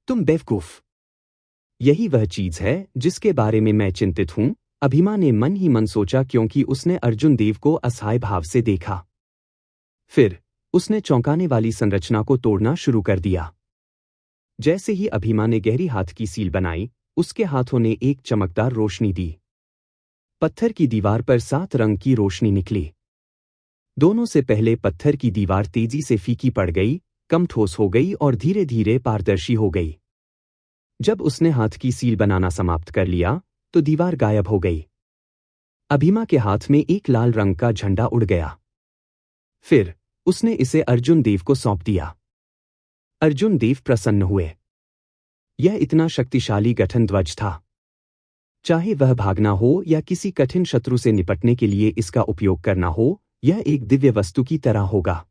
तुम बेवकूफ। यही वह चीज है जिसके बारे में मैं चिंतित हूं, अभिमा ने मन ही मन सोचा क्योंकि उसने अर्जुन देव को असहाय भाव से देखा। फिर उसने चौंकाने वाली संरचना को तोड़ना शुरू कर दिया। जैसे ही अभिमा ने गहरी हाथ की सील बनाई, उसके हाथों ने एक चमकदार रोशनी दी। पत्थर की दीवार पर 7 रंग की रोशनी निकली। दोनों से पहले पत्थर की दीवार तेजी से फीकी पड़ गई, कम ठोस हो गई और धीरे धीरे पारदर्शी हो गई। जब उसने हाथ की सील बनाना समाप्त कर लिया, तो दीवार गायब हो गई। अभिमा के हाथ में एक लाल रंग का झंडा उड़ गया। फिर उसने इसे अर्जुन देव को सौंप दिया। अर्जुन देव प्रसन्न हुए। यह इतना शक्तिशाली गठन ध्वज था। चाहे वह भागना हो या किसी कठिन शत्रु से निपटने के लिए इसका उपयोग करना हो, यह एक दिव्य वस्तु की तरह होगा।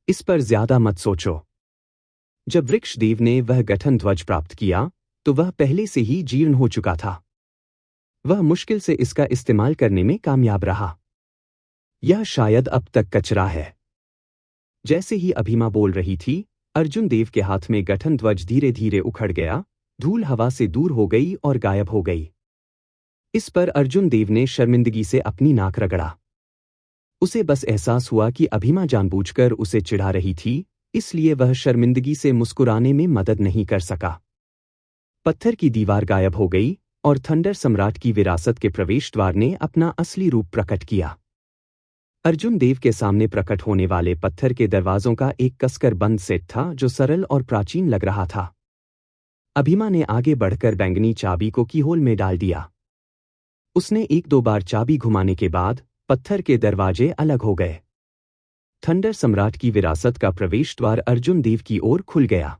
इस पर ज्यादा मत सोचो। जब वृक्षदेव ने वह गठन ध्वज प्राप्त किया, तो वह पहले से ही जीर्ण हो चुका था। वह मुश्किल से इसका इस्तेमाल करने में कामयाब रहा। यह शायद अब तक कचरा है। जैसे ही अभिमा बोल रही थी, अर्जुन देव के हाथ में गठन ध्वज धीरे धीरे उखड़ गया, धूल हवा से दूर हो गई और गायब हो गई। इस पर अर्जुन देव ने शर्मिंदगी से अपनी नाक रगड़ा। उसे बस एहसास हुआ कि अभिमा जानबूझकर उसे चिढ़ा रही थी, इसलिए वह शर्मिंदगी से मुस्कुराने में मदद नहीं कर सका। पत्थर की दीवार गायब हो गई और थंडर सम्राट की विरासत के प्रवेश द्वार ने अपना असली रूप प्रकट किया। अर्जुन देव के सामने प्रकट होने वाले पत्थर के दरवाजों का एक कसकर बंद सेट था जो सरल और प्राचीन लग रहा था। अभिमा ने आगे बढ़कर बैंगनी चाबी को कीहोल में डाल दिया। उसने 1-2 बार चाबी घुमाने के बाद पत्थर के दरवाजे अलग हो गए। थंडर सम्राट की विरासत का प्रवेश द्वार अर्जुन देव की ओर खुल गया।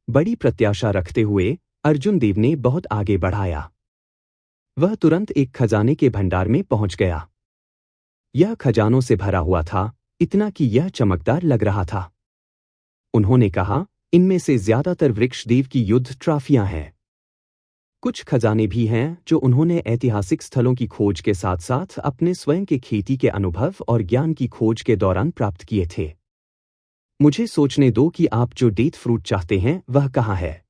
बड़ी प्रत्याशा रखते हुए अर्जुन देव ने बहुत आगे बढ़ाया। वह तुरंत एक खजाने के भंडार में पहुंच गया। यह खजानों से भरा हुआ था, इतना कि यह चमकदार लग रहा था। उन्होंने कहा, इनमें से ज्यादातर वृक्षदेव की युद्ध ट्रॉफियां हैं। कुछ खजाने भी हैं जो उन्होंने ऐतिहासिक स्थलों की खोज के साथ साथ अपने स्वयं के खेती के अनुभव और ज्ञान की खोज के दौरान प्राप्त किए थे। मुझे सोचने दो कि आप जो डेथ फ्रूट चाहते हैं वह कहाँ है।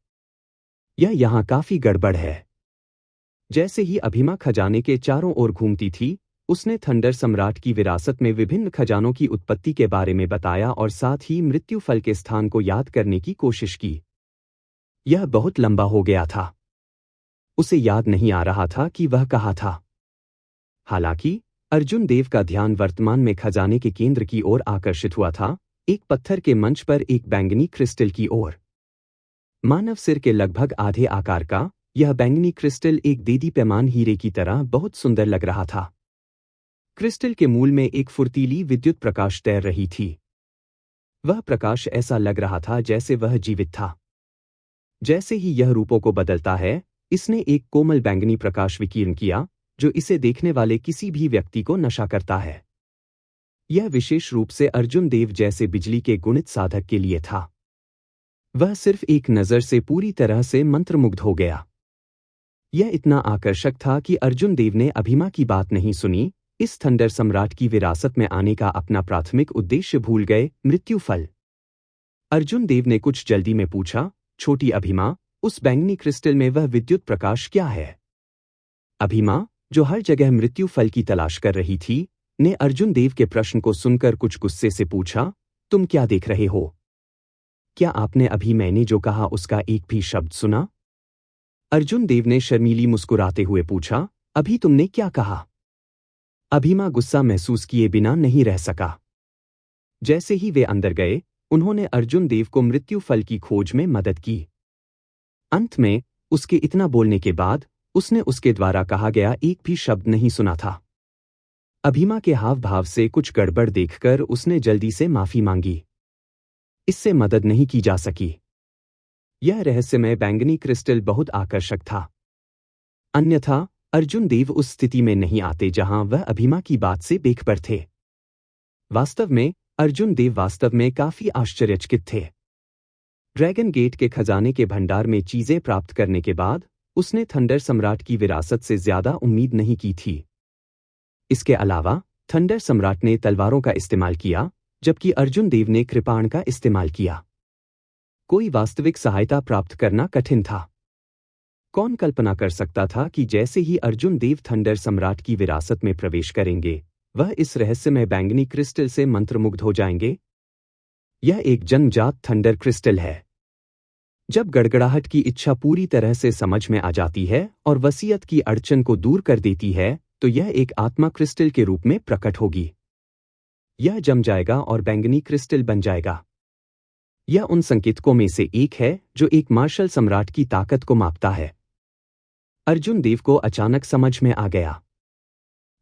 यह यहाँ काफी गड़बड़ है। जैसे ही अभिमा खजाने के चारों ओर घूमती थी, उसने थंडर सम्राट की विरासत में विभिन्न खजानों की उत्पत्ति के बारे में बताया और साथ ही मृत्यु फल के स्थान को याद करने की कोशिश की। यह बहुत लंबा हो गया था। उसे याद नहीं आ रहा था कि वह कहाँ था। हालांकि अर्जुन देव का ध्यान वर्तमान में खजाने के केंद्र की ओर आकर्षित हुआ था, एक पत्थर के मंच पर एक बैंगनी क्रिस्टल की ओर। मानव सिर के लगभग आधे आकार का यह बैंगनी क्रिस्टल एक देदीप्यमान हीरे की तरह बहुत सुंदर लग रहा था। क्रिस्टल के मूल में एक फुर्तीली विद्युत प्रकाश तैर रही थी। वह प्रकाश ऐसा लग रहा था जैसे वह जीवित था। जैसे ही यह रूपों को बदलता है, इसने एक कोमल बैंगनी प्रकाश विकीर्ण किया, जो इसे देखने वाले किसी भी व्यक्ति को नशा करता है। यह विशेष रूप से अर्जुन देव जैसे बिजली के गुणित साधक के लिए था। वह सिर्फ एक नजर से पूरी तरह से मंत्रमुग्ध हो गया। यह इतना आकर्षक था कि अर्जुन देव ने अभिमा की बात नहीं सुनी, इस थंडर सम्राट की विरासत में आने का अपना प्राथमिक उद्देश्य भूल गए, मृत्यु फल। अर्जुन देव ने कुछ जल्दी में पूछा, छोटी अभिमा, उस बैंगनी क्रिस्टल में वह विद्युत प्रकाश क्या है? अभिमा, जो हर जगह मृत्यु फल की तलाश कर रही थी, ने अर्जुन देव के प्रश्न को सुनकर कुछ गुस्से से पूछा, तुम क्या देख रहे हो? क्या आपने अभी मैंने जो कहा उसका एक भी शब्द सुना? अर्जुन देव ने शर्मीली मुस्कुराते हुए पूछा, अभी तुमने क्या कहा? अभिमा गुस्सा महसूस किए बिना नहीं रह सका। जैसे ही वे अंदर गए, उन्होंने अर्जुन देव को मृत्यु फल की खोज में मदद की। अंत में, उसके इतना बोलने के बाद, उसने उसके द्वारा कहा गया एक भी शब्द नहीं सुना था। अभिमा के हाव भाव से कुछ गड़बड़ देखकर उसने जल्दी से माफी मांगी। इससे मदद नहीं की जा सकी। यह रहस्यमय बैंगनी क्रिस्टल बहुत आकर्षक था। अन्यथा अर्जुन देव उस स्थिति में नहीं आते जहां वह अभिमा की बात से बेखबर थे। वास्तव में अर्जुन देव वास्तव में काफी आश्चर्यचकित थे। ड्रैगन गेट के खजाने के भंडार में चीजें प्राप्त करने के बाद उसने थंडर सम्राट की विरासत से ज्यादा उम्मीद नहीं की थी। इसके अलावा थंडर सम्राट ने तलवारों का इस्तेमाल किया, जबकि अर्जुन देव ने कृपाण का इस्तेमाल किया। कोई वास्तविक सहायता प्राप्त करना कठिन था। कौन कल्पना कर सकता था कि जैसे ही अर्जुन देव थंडर सम्राट की विरासत में प्रवेश करेंगे, वह इस रहस्यमय बैंगनी क्रिस्टल से मंत्रमुग्ध हो जाएंगे। यह एक जन्मजात थंडर क्रिस्टल है। जब गड़गड़ाहट की इच्छा पूरी तरह से समझ में आ जाती है और वसीयत की अड़चन को दूर कर देती है, तो यह एक आत्मा क्रिस्टल के रूप में प्रकट होगी। यह जम जाएगा और बैंगनी क्रिस्टल बन जाएगा। यह उन संकेतकों में से एक है जो एक मार्शल सम्राट की ताकत को मापता है। अर्जुन देव को अचानक समझ में आ गया।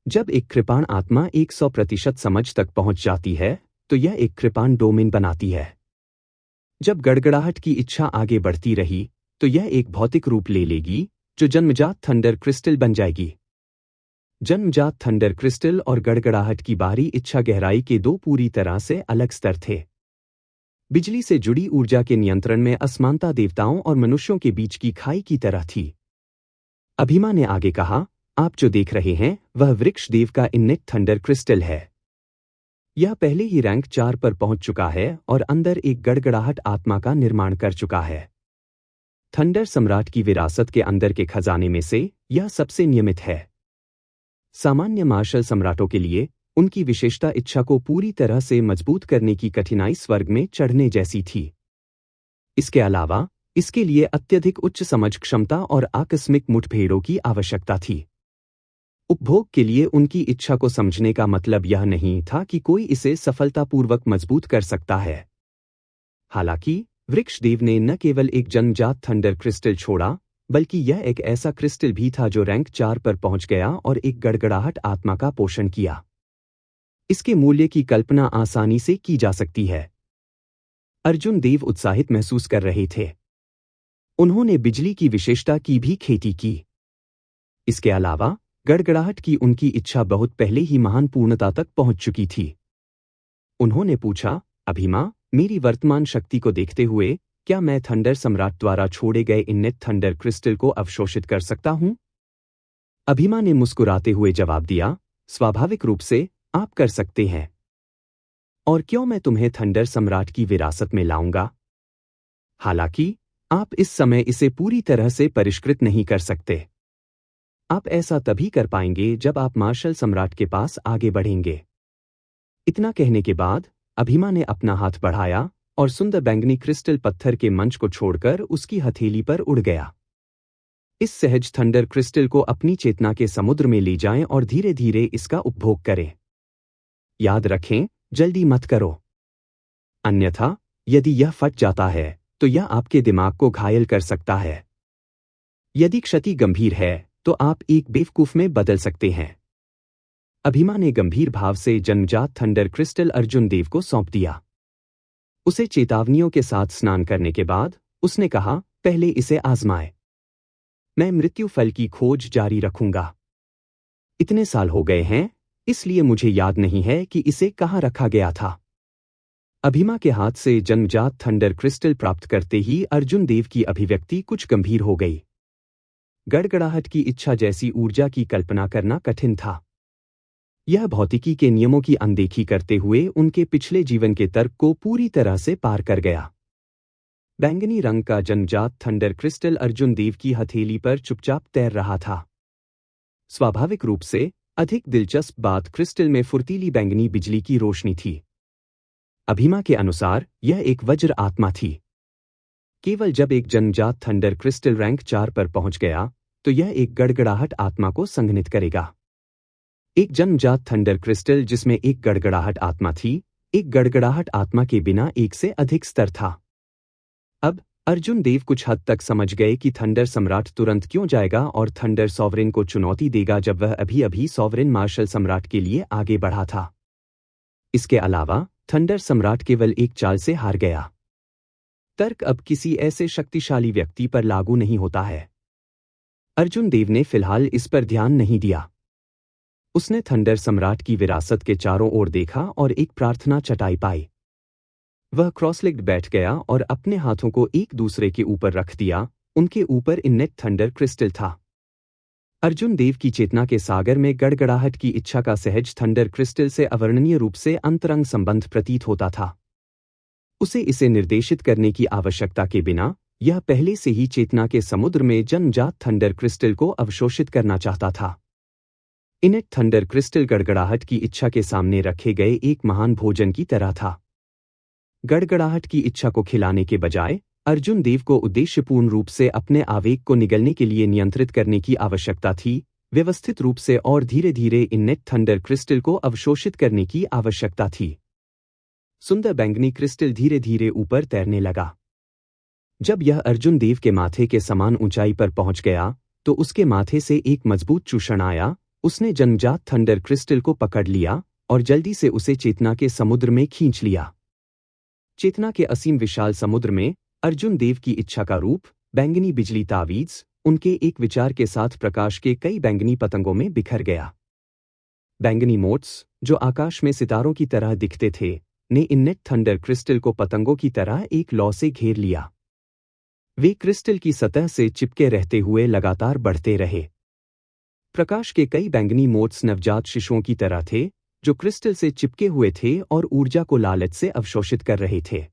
जब एक कृपाण आत्मा 100% समझ तक पहुंच जाती है, तो यह एक कृपाण डोमेन बनाती है। जब गड़गड़ाहट की इच्छा आगे बढ़ती रही, तो यह एक भौतिक रूप ले लेगी, जो जन्मजात थंडर क्रिस्टल बन जाएगी। जन्मजात थंडर क्रिस्टल और गड़गड़ाहट की बाहरी इच्छा गहराई के दो पूरी तरह से अलग स्तर थे। बिजली से जुड़ी ऊर्जा के नियंत्रण में असमानता देवताओं और मनुष्यों के बीच की खाई की तरह थी। अभिमा ने आगे कहा, आप जो देख रहे हैं वह वृक्ष देव का इन्नेट थंडर क्रिस्टल है। यह पहले ही रैंक 4 पर पहुंच चुका है और अंदर एक गड़गड़ाहट आत्मा का निर्माण कर चुका है। थंडर सम्राट की विरासत के अंदर के खजाने में से यह सबसे नियमित है। सामान्य मार्शल सम्राटों के लिए उनकी विशेषता इच्छा को पूरी तरह से मजबूत करने की कठिनाई स्वर्ग में चढ़ने जैसी थी। इसके अलावा इसके लिए अत्यधिक उच्च समझ क्षमता और आकस्मिक मुठभेड़ों की आवश्यकता थी। उपभोग के लिए उनकी इच्छा को समझने का मतलब यह नहीं था कि कोई इसे सफलतापूर्वक मजबूत कर सकता है। हालांकि वृक्षदेव ने न केवल एक जन्मजात थंडर क्रिस्टल छोड़ा, बल्कि यह एक ऐसा क्रिस्टल भी था जो रैंक 4 पर पहुंच गया और एक गड़गड़ाहट आत्मा का पोषण किया। इसके मूल्य की कल्पना आसानी से की जा सकती है। अर्जुन देव उत्साहित महसूस कर रहे थे। उन्होंने बिजली की विशेषता की भी खेती की। इसके अलावा गड़गड़ाहट की उनकी इच्छा बहुत पहले ही महान पूर्णता तक पहुंच चुकी थी। उन्होंने पूछा, अभिमा, मेरी वर्तमान शक्ति को देखते हुए क्या मैं थंडर सम्राट द्वारा छोड़े गए इन्नेट थंडर क्रिस्टल को अवशोषित कर सकता हूं? अभिमा ने मुस्कुराते हुए जवाब दिया, स्वाभाविक रूप से आप कर सकते हैं। और क्यों मैं तुम्हें थंडर सम्राट की विरासत में लाऊंगा? हालांकि आप इस समय इसे पूरी तरह से परिष्कृत नहीं कर सकते। आप ऐसा तभी कर पाएंगे जब आप मार्शल सम्राट के पास आगे बढ़ेंगे। इतना कहने के बाद अभिमा ने अपना हाथ बढ़ाया और सुंदर बैंगनी क्रिस्टल पत्थर के मंच को छोड़कर उसकी हथेली पर उड़ गया। इस सहज थंडर क्रिस्टल को अपनी चेतना के समुद्र में ले जाएं और धीरे धीरे इसका उपभोग करें। याद रखें, जल्दी मत करो, अन्यथा यदि यह फट जाता है तो यह आपके दिमाग को घायल कर सकता है। यदि क्षति गंभीर है तो आप एक बेवकूफ में बदल सकते हैं। अभिमा ने गंभीर भाव से जन्मजात थंडर क्रिस्टल अर्जुन देव को सौंप दिया। उसे चेतावनियों के साथ स्नान करने के बाद उसने कहा, पहले इसे आजमाए। मैं मृत्यु फल की खोज जारी रखूंगा। इतने साल हो गए हैं, इसलिए मुझे याद नहीं है कि इसे कहाँ रखा गया था। अभिमा के हाथ से जन्मजात थंडर क्रिस्टल प्राप्त करते ही अर्जुन देव की अभिव्यक्ति कुछ गंभीर हो गई। गड़गड़ाहट की इच्छा जैसी ऊर्जा की कल्पना करना कठिन था। यह भौतिकी के नियमों की अनदेखी करते हुए उनके पिछले जीवन के तर्क को पूरी तरह से पार कर गया। बैंगनी रंग का जन्मजात थंडर क्रिस्टल अर्जुन देव की हथेली पर चुपचाप तैर रहा था। स्वाभाविक रूप से अधिक दिलचस्प बात क्रिस्टल में फुर्तीली बैंगनी बिजली की रोशनी थी। अभिमा के अनुसार यह एक वज्र आत्मा थी। केवल जब एक जन्मजात थंडर क्रिस्टल रैंक 4 पर पहुंच गया तो यह एक गड़गड़ाहट आत्मा को संघनित करेगा। एक जन्मजात थंडर क्रिस्टल जिसमें एक गड़गड़ाहट आत्मा थी, एक गड़गड़ाहट आत्मा के बिना एक से अधिक स्तर था। अब अर्जुन देव कुछ हद तक समझ गए कि थंडर सम्राट तुरंत क्यों जाएगा और थंडर सॉवरेन को चुनौती देगा जब वह अभी अभी सॉवरेन मार्शल सम्राट के लिए आगे बढ़ा था। इसके अलावा थंडर सम्राट केवल एक चाल से हार गया। तर्क अब किसी ऐसे शक्तिशाली व्यक्ति पर लागू नहीं होता है। अर्जुन देव ने फिलहाल इस पर ध्यान नहीं दिया। उसने थंडर सम्राट की विरासत के चारों ओर देखा और एक प्रार्थना चटाई पाई। वह क्रॉसलेग्ड बैठ गया और अपने हाथों को एक दूसरे के ऊपर रख दिया। उनके ऊपर इन्नेट थंडर क्रिस्टल था। अर्जुन देव की चेतना के सागर में गड़गड़ाहट की इच्छा का सहज थंडर क्रिस्टल से अवर्णनीय रूप से अंतरंग संबंध प्रतीत होता था। उसे इसे निर्देशित करने की आवश्यकता के बिना यह पहले से ही चेतना के समुद्र में जन्मजात थंडर क्रिस्टल को अवशोषित करना चाहता था। इनेट थंडर क्रिस्टल गड़गड़ाहट की इच्छा के सामने रखे गए एक महान भोजन की तरह था। गड़गड़ाहट की इच्छा को खिलाने के बजाय अर्जुन देव को उद्देश्यपूर्ण रूप से अपने आवेग को निगलने के लिए नियंत्रित करने की आवश्यकता थी, व्यवस्थित रूप से और धीरे धीरे इनेट थंडर क्रिस्टल को अवशोषित करने की आवश्यकता थी। सुंदर बैंगनी क्रिस्टल धीरे धीरे ऊपर तैरने लगा। जब यह अर्जुन देव के माथे के समान ऊंचाई पर पहुंच गया तो उसके माथे से एक मजबूत चूषण आया। उसने जन्मजात थंडर क्रिस्टल को पकड़ लिया और जल्दी से उसे चेतना के समुद्र में खींच लिया। चेतना के असीम विशाल समुद्र में अर्जुन देव की इच्छा का रूप बैंगनी बिजली तावीज उनके एक विचार के साथ प्रकाश के कई बैंगनी पतंगों में बिखर गया। बैंगनी मोट्स जो आकाश में सितारों की तरह दिखते थे ने इनेट थंडर क्रिस्टल को पतंगों की तरह एक लौ से घेर लिया। वे क्रिस्टल की सतह से चिपके रहते हुए लगातार बढ़ते रहे। प्रकाश के कई बैंगनी मोट्स नवजात शिशुओं की तरह थे जो क्रिस्टल से चिपके हुए थे और ऊर्जा को लालच से अवशोषित कर रहे थे।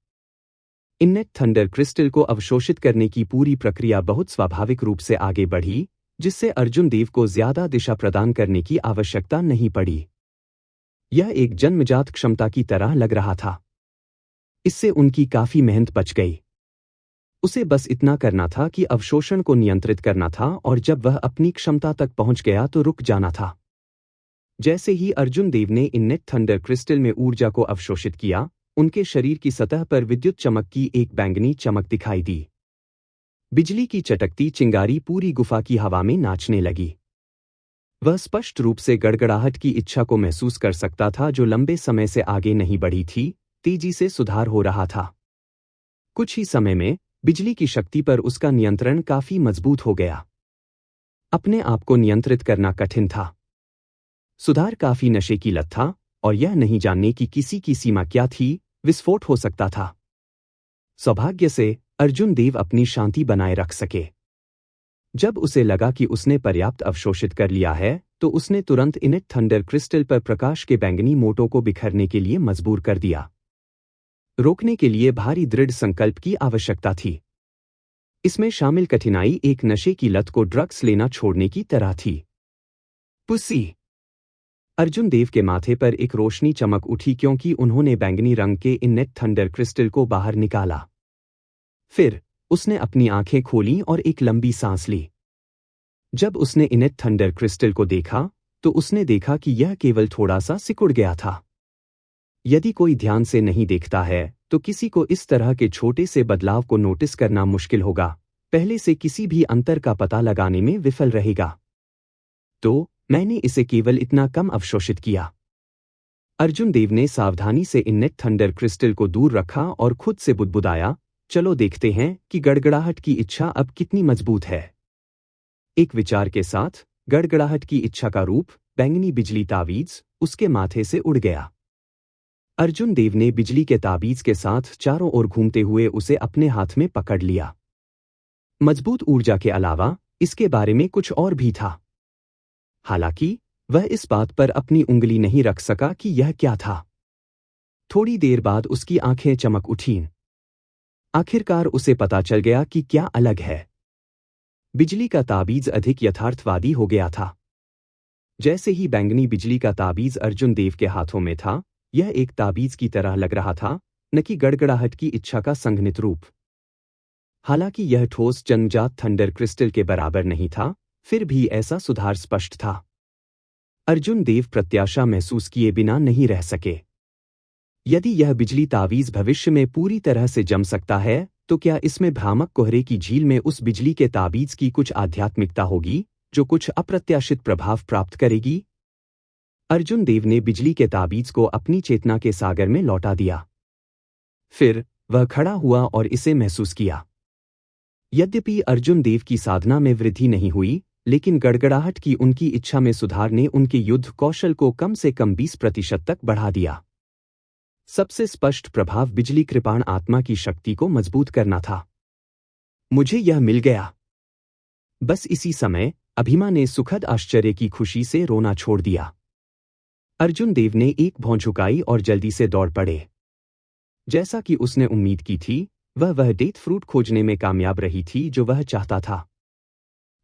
इनेट थंडर क्रिस्टल को अवशोषित करने की पूरी प्रक्रिया बहुत स्वाभाविक रूप से आगे बढ़ी, जिससे अर्जुन देव को ज्यादा दिशा प्रदान करने की आवश्यकता नहीं पड़ी। यह एक जन्मजात क्षमता की तरह लग रहा था। इससे उनकी काफी मेहनत बच गई। उसे बस इतना करना था कि अवशोषण को नियंत्रित करना था और जब वह अपनी क्षमता तक पहुंच गया तो रुक जाना था। जैसे ही अर्जुन देव ने इनेट थंडर क्रिस्टल में ऊर्जा को अवशोषित किया, उनके शरीर की सतह पर विद्युत चमक की एक बैंगनी चमक दिखाई दी। बिजली की चटकती चिंगारी पूरी गुफा की हवा में नाचने लगी। वह स्पष्ट रूप से गड़गड़ाहट की इच्छा को महसूस कर सकता था जो लंबे समय से आगे नहीं बढ़ी थी, तेजी से सुधार हो रहा था। कुछ ही समय में बिजली की शक्ति पर उसका नियंत्रण काफी मजबूत हो गया। अपने आप को नियंत्रित करना कठिन था। सुधार काफी नशे की लत था और यह नहीं जानने की किसी की सीमा क्या थी, विस्फोट हो सकता था। सौभाग्य से अर्जुन देव अपनी शांति बनाए रख सके। जब उसे लगा कि उसने पर्याप्त अवशोषित कर लिया है तो उसने तुरंत इनेट थंडर क्रिस्टल पर प्रकाश के बैंगनी मोटों को बिखरने के लिए मजबूर कर दिया। रोकने के लिए भारी दृढ़ संकल्प की आवश्यकता थी। इसमें शामिल कठिनाई एक नशे की लत को ड्रग्स लेना छोड़ने की तरह थी। पुसी। अर्जुन देव के माथे पर एक रोशनी चमक उठी क्योंकि उन्होंने बैंगनी रंग के इनेट थंडर क्रिस्टल को बाहर निकाला। फिर उसने अपनी आंखें खोलीं और एक लंबी सांस ली। जब उसने इनेट थंडर क्रिस्टल को देखा तो उसने देखा कि यह केवल थोड़ा सा सिकुड़ गया था। यदि कोई ध्यान से नहीं देखता है तो किसी को इस तरह के छोटे से बदलाव को नोटिस करना मुश्किल होगा, पहले से किसी भी अंतर का पता लगाने में विफल रहेगा। तो मैंने इसे केवल इतना कम अवशोषित किया। अर्जुन देव ने सावधानी से इनेट थंडर क्रिस्टल को दूर रखा और खुद से बुदबुदाया, चलो देखते हैं कि गड़गड़ाहट की इच्छा अब कितनी मजबूत है। एक विचार के साथ गड़गड़ाहट की इच्छा का रूप बैंगनी बिजली तावीज उसके माथे से उड़ गया। अर्जुन देव ने बिजली के ताबीज के साथ चारों ओर घूमते हुए उसे अपने हाथ में पकड़ लिया। मजबूत ऊर्जा के अलावा इसके बारे में कुछ और भी था। हालांकि वह इस बात पर अपनी उंगली नहीं रख सका कि यह क्या था। थोड़ी देर बाद उसकी आंखें चमक उठीं। आखिरकार उसे पता चल गया कि क्या अलग है। बिजली का ताबीज अधिक यथार्थवादी हो गया था। जैसे ही बैंगनी बिजली का ताबीज अर्जुन देव के हाथों में था, यह एक ताबीज की तरह लग रहा था, न कि गड़गड़ाहट की इच्छा का संघनित रूप। हालांकि यह ठोस जन्मजात थंडर क्रिस्टल के बराबर नहीं था, फिर भी ऐसा सुधार स्पष्ट था। अर्जुन देव प्रत्याशा महसूस किए बिना नहीं रह सके। यदि यह बिजली तावीज भविष्य में पूरी तरह से जम सकता है तो क्या इसमें भ्रामक कोहरे की झील में उस बिजली के ताबीज की कुछ आध्यात्मिकता होगी जो कुछ अप्रत्याशित प्रभाव प्राप्त करेगी? अर्जुन देव ने बिजली के ताबीज को अपनी चेतना के सागर में लौटा दिया। फिर वह खड़ा हुआ और इसे महसूस किया। यद्यपि अर्जुन देव की साधना में वृद्धि नहीं हुई, लेकिन गड़गड़ाहट की उनकी इच्छा में सुधार ने उनके युद्ध कौशल को कम से कम 20% तक बढ़ा दिया। सबसे स्पष्ट प्रभाव बिजली कृपाण आत्मा की शक्ति को मजबूत करना था। मुझे यह मिल गया। बस इसी समय अभिमा ने सुखद आश्चर्य की खुशी से रोना छोड़ दिया। अर्जुन देव ने एक भौं झुकाई और जल्दी से दौड़ पड़े। जैसा कि उसने उम्मीद की थी, वह डेथ फ्रूट खोजने में कामयाब रही थी जो वह चाहता था।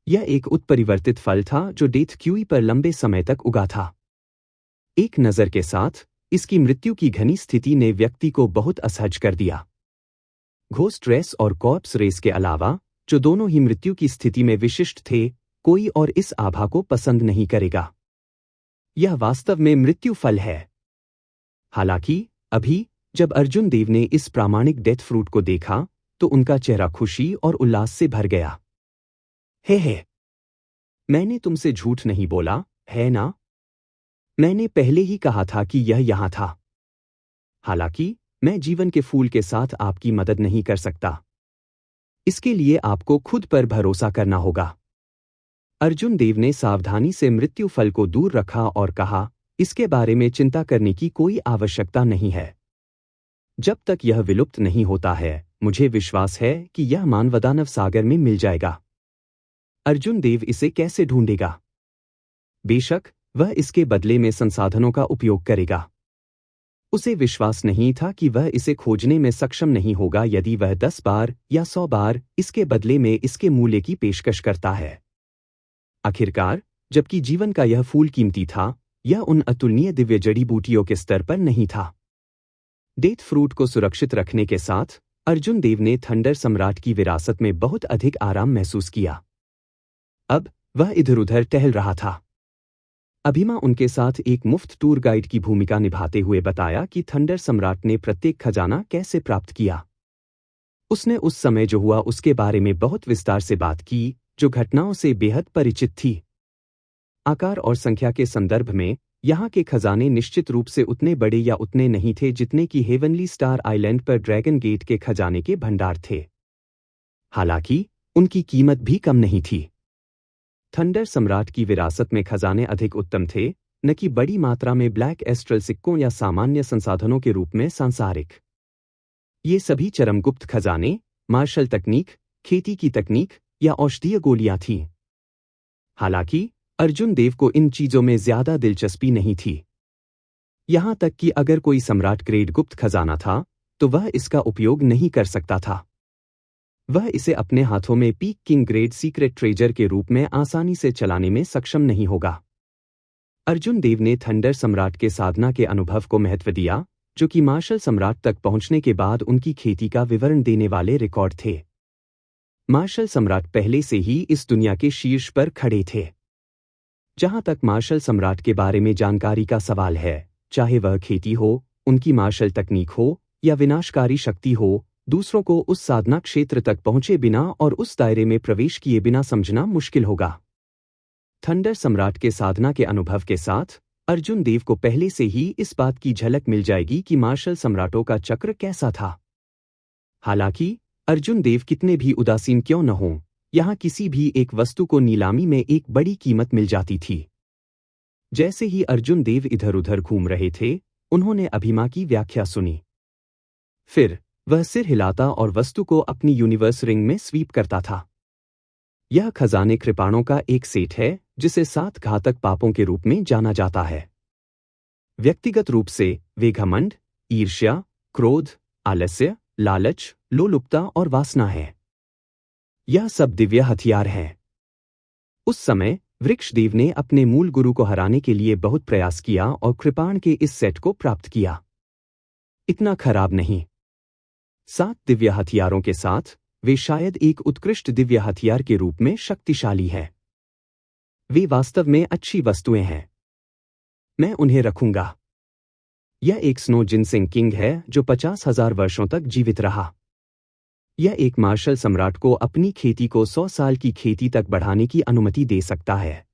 यह एक उत्परिवर्तित फल था जो डेथ क्यूई पर लंबे समय तक उगा था। एक नज़र के साथ इसकी मृत्यु की घनी स्थिति ने व्यक्ति को बहुत असहज कर दिया। घोस्ट रेस और कॉर्प्स रेस के अलावा, जो दोनों ही मृत्यु की स्थिति में विशिष्ट थे, कोई और इस आभा को पसंद नहीं करेगा। यह वास्तव में मृत्यु फल है। हालांकि अभी जब अर्जुन देव ने इस प्रामाणिक डेथ फ्रूट को देखा, तो उनका चेहरा खुशी और उल्लास से भर गया। हे, मैंने तुमसे झूठ नहीं बोला, है ना? मैंने पहले ही कहा था कि यह यहां था। हालांकि मैं जीवन के फूल के साथ आपकी मदद नहीं कर सकता। इसके लिए आपको खुद पर भरोसा करना होगा। अर्जुन देव ने सावधानी से मृत्यु फल को दूर रखा और कहा, इसके बारे में चिंता करने की कोई आवश्यकता नहीं है। जब तक यह विलुप्त नहीं होता है, मुझे विश्वास है कि यह मानवदानव सागर में मिल जाएगा। अर्जुन देव इसे कैसे ढूंढेगा? बेशक, वह इसके बदले में संसाधनों का उपयोग करेगा। उसे विश्वास नहीं था कि वह इसे खोजने में सक्षम नहीं होगा यदि वह 10 बार या 100 बार इसके बदले में इसके मूल्य की पेशकश करता है। आखिरकार, जबकि जीवन का यह फूल कीमती था, यह उन अतुलनीय दिव्य जड़ी बूटियों के स्तर पर नहीं था। डेथ फ्रूट को सुरक्षित रखने के साथ अर्जुन देव ने थंडर सम्राट की विरासत में बहुत अधिक आराम महसूस किया। अब वह इधर उधर टहल रहा था। अभिमा उनके साथ एक मुफ्त टूर गाइड की भूमिका निभाते हुए बताया कि थंडर सम्राट ने प्रत्येक खजाना कैसे प्राप्त किया। उसने उस समय जो हुआ उसके बारे में बहुत विस्तार से बात की, जो घटनाओं से बेहद परिचित थी। आकार और संख्या के संदर्भ में यहाँ के खजाने निश्चित रूप से उतने बड़े या उतने नहीं थे जितने कि हेवनली स्टार आइलैंड पर ड्रैगन गेट के खजाने के भंडार थे। हालांकि उनकी कीमत भी कम नहीं थी। थंडर सम्राट की विरासत में खजाने अधिक उत्तम थे, न कि बड़ी मात्रा में ब्लैक एस्ट्रल सिक्कों या सामान्य संसाधनों के रूप में सांसारिक। ये सभी चरमगुप्त खजाने, मार्शल तकनीक, खेती की तकनीक या औषधीय गोलियां थीं। हालांकि अर्जुन देव को इन चीजों में ज्यादा दिलचस्पी नहीं थी। यहां तक कि अगर कोई सम्राट ग्रेड गुप्त खजाना था, तो वह इसका उपयोग नहीं कर सकता था। वह इसे अपने हाथों में peak king grade secret treasure के रूप में आसानी से चलाने में सक्षम नहीं होगा। अर्जुन देव ने थंडर सम्राट के साधना के अनुभव को महत्व दिया, जो कि मार्शल सम्राट तक पहुंचने के बाद उनकी खेती का विवरण देने वाले रिकॉर्ड थे। मार्शल सम्राट पहले से ही इस दुनिया के शीर्ष पर खड़े थे। जहां तक मार्शल सम्राट के बारे में जानकारी का सवाल है, चाहे वह खेती हो, उनकी मार्शल तकनीक हो या विनाशकारी शक्ति हो, दूसरों को उस साधना क्षेत्र तक पहुंचे बिना और उस दायरे में प्रवेश किए बिना समझना मुश्किल होगा। थंडर सम्राट के साधना के अनुभव के साथ अर्जुन देव को पहले से ही इस बात की झलक मिल जाएगी कि मार्शल सम्राटों का चक्र कैसा था। हालांकि अर्जुन देव कितने भी उदासीन क्यों न हों, यहाँ किसी भी एक वस्तु को नीलामी में एक बड़ी कीमत मिल जाती थी। जैसे ही अर्जुन देव इधर उधर घूम रहे थे, उन्होंने अभिमा की व्याख्या सुनी। फिर वह सिर हिलाता और वस्तु को अपनी यूनिवर्स रिंग में स्वीप करता था। यह खजाने कृपाणों का एक सेट है जिसे 7 घातक पापों के रूप में जाना जाता है। व्यक्तिगत रूप से वे घमंड, ईर्ष्या, क्रोध, आलस्य, लालच, लोलुपता और वासना है। यह सब दिव्य हथियार हैं। उस समय वृक्षदेव ने अपने मूल गुरु को हराने के लिए बहुत प्रयास किया और कृपाण के इस सेट को प्राप्त किया। इतना खराब नहीं। 7 दिव्य हथियारों के साथ वे शायद एक उत्कृष्ट दिव्य हथियार के रूप में शक्तिशाली है। वे वास्तव में अच्छी वस्तुएं हैं। मैं उन्हें रखूंगा। यह एक स्नो जिनसिंग किंग है जो 50,000 वर्षों तक जीवित रहा। यह एक मार्शल सम्राट को अपनी खेती को 100 साल की खेती तक बढ़ाने की अनुमति दे सकता है।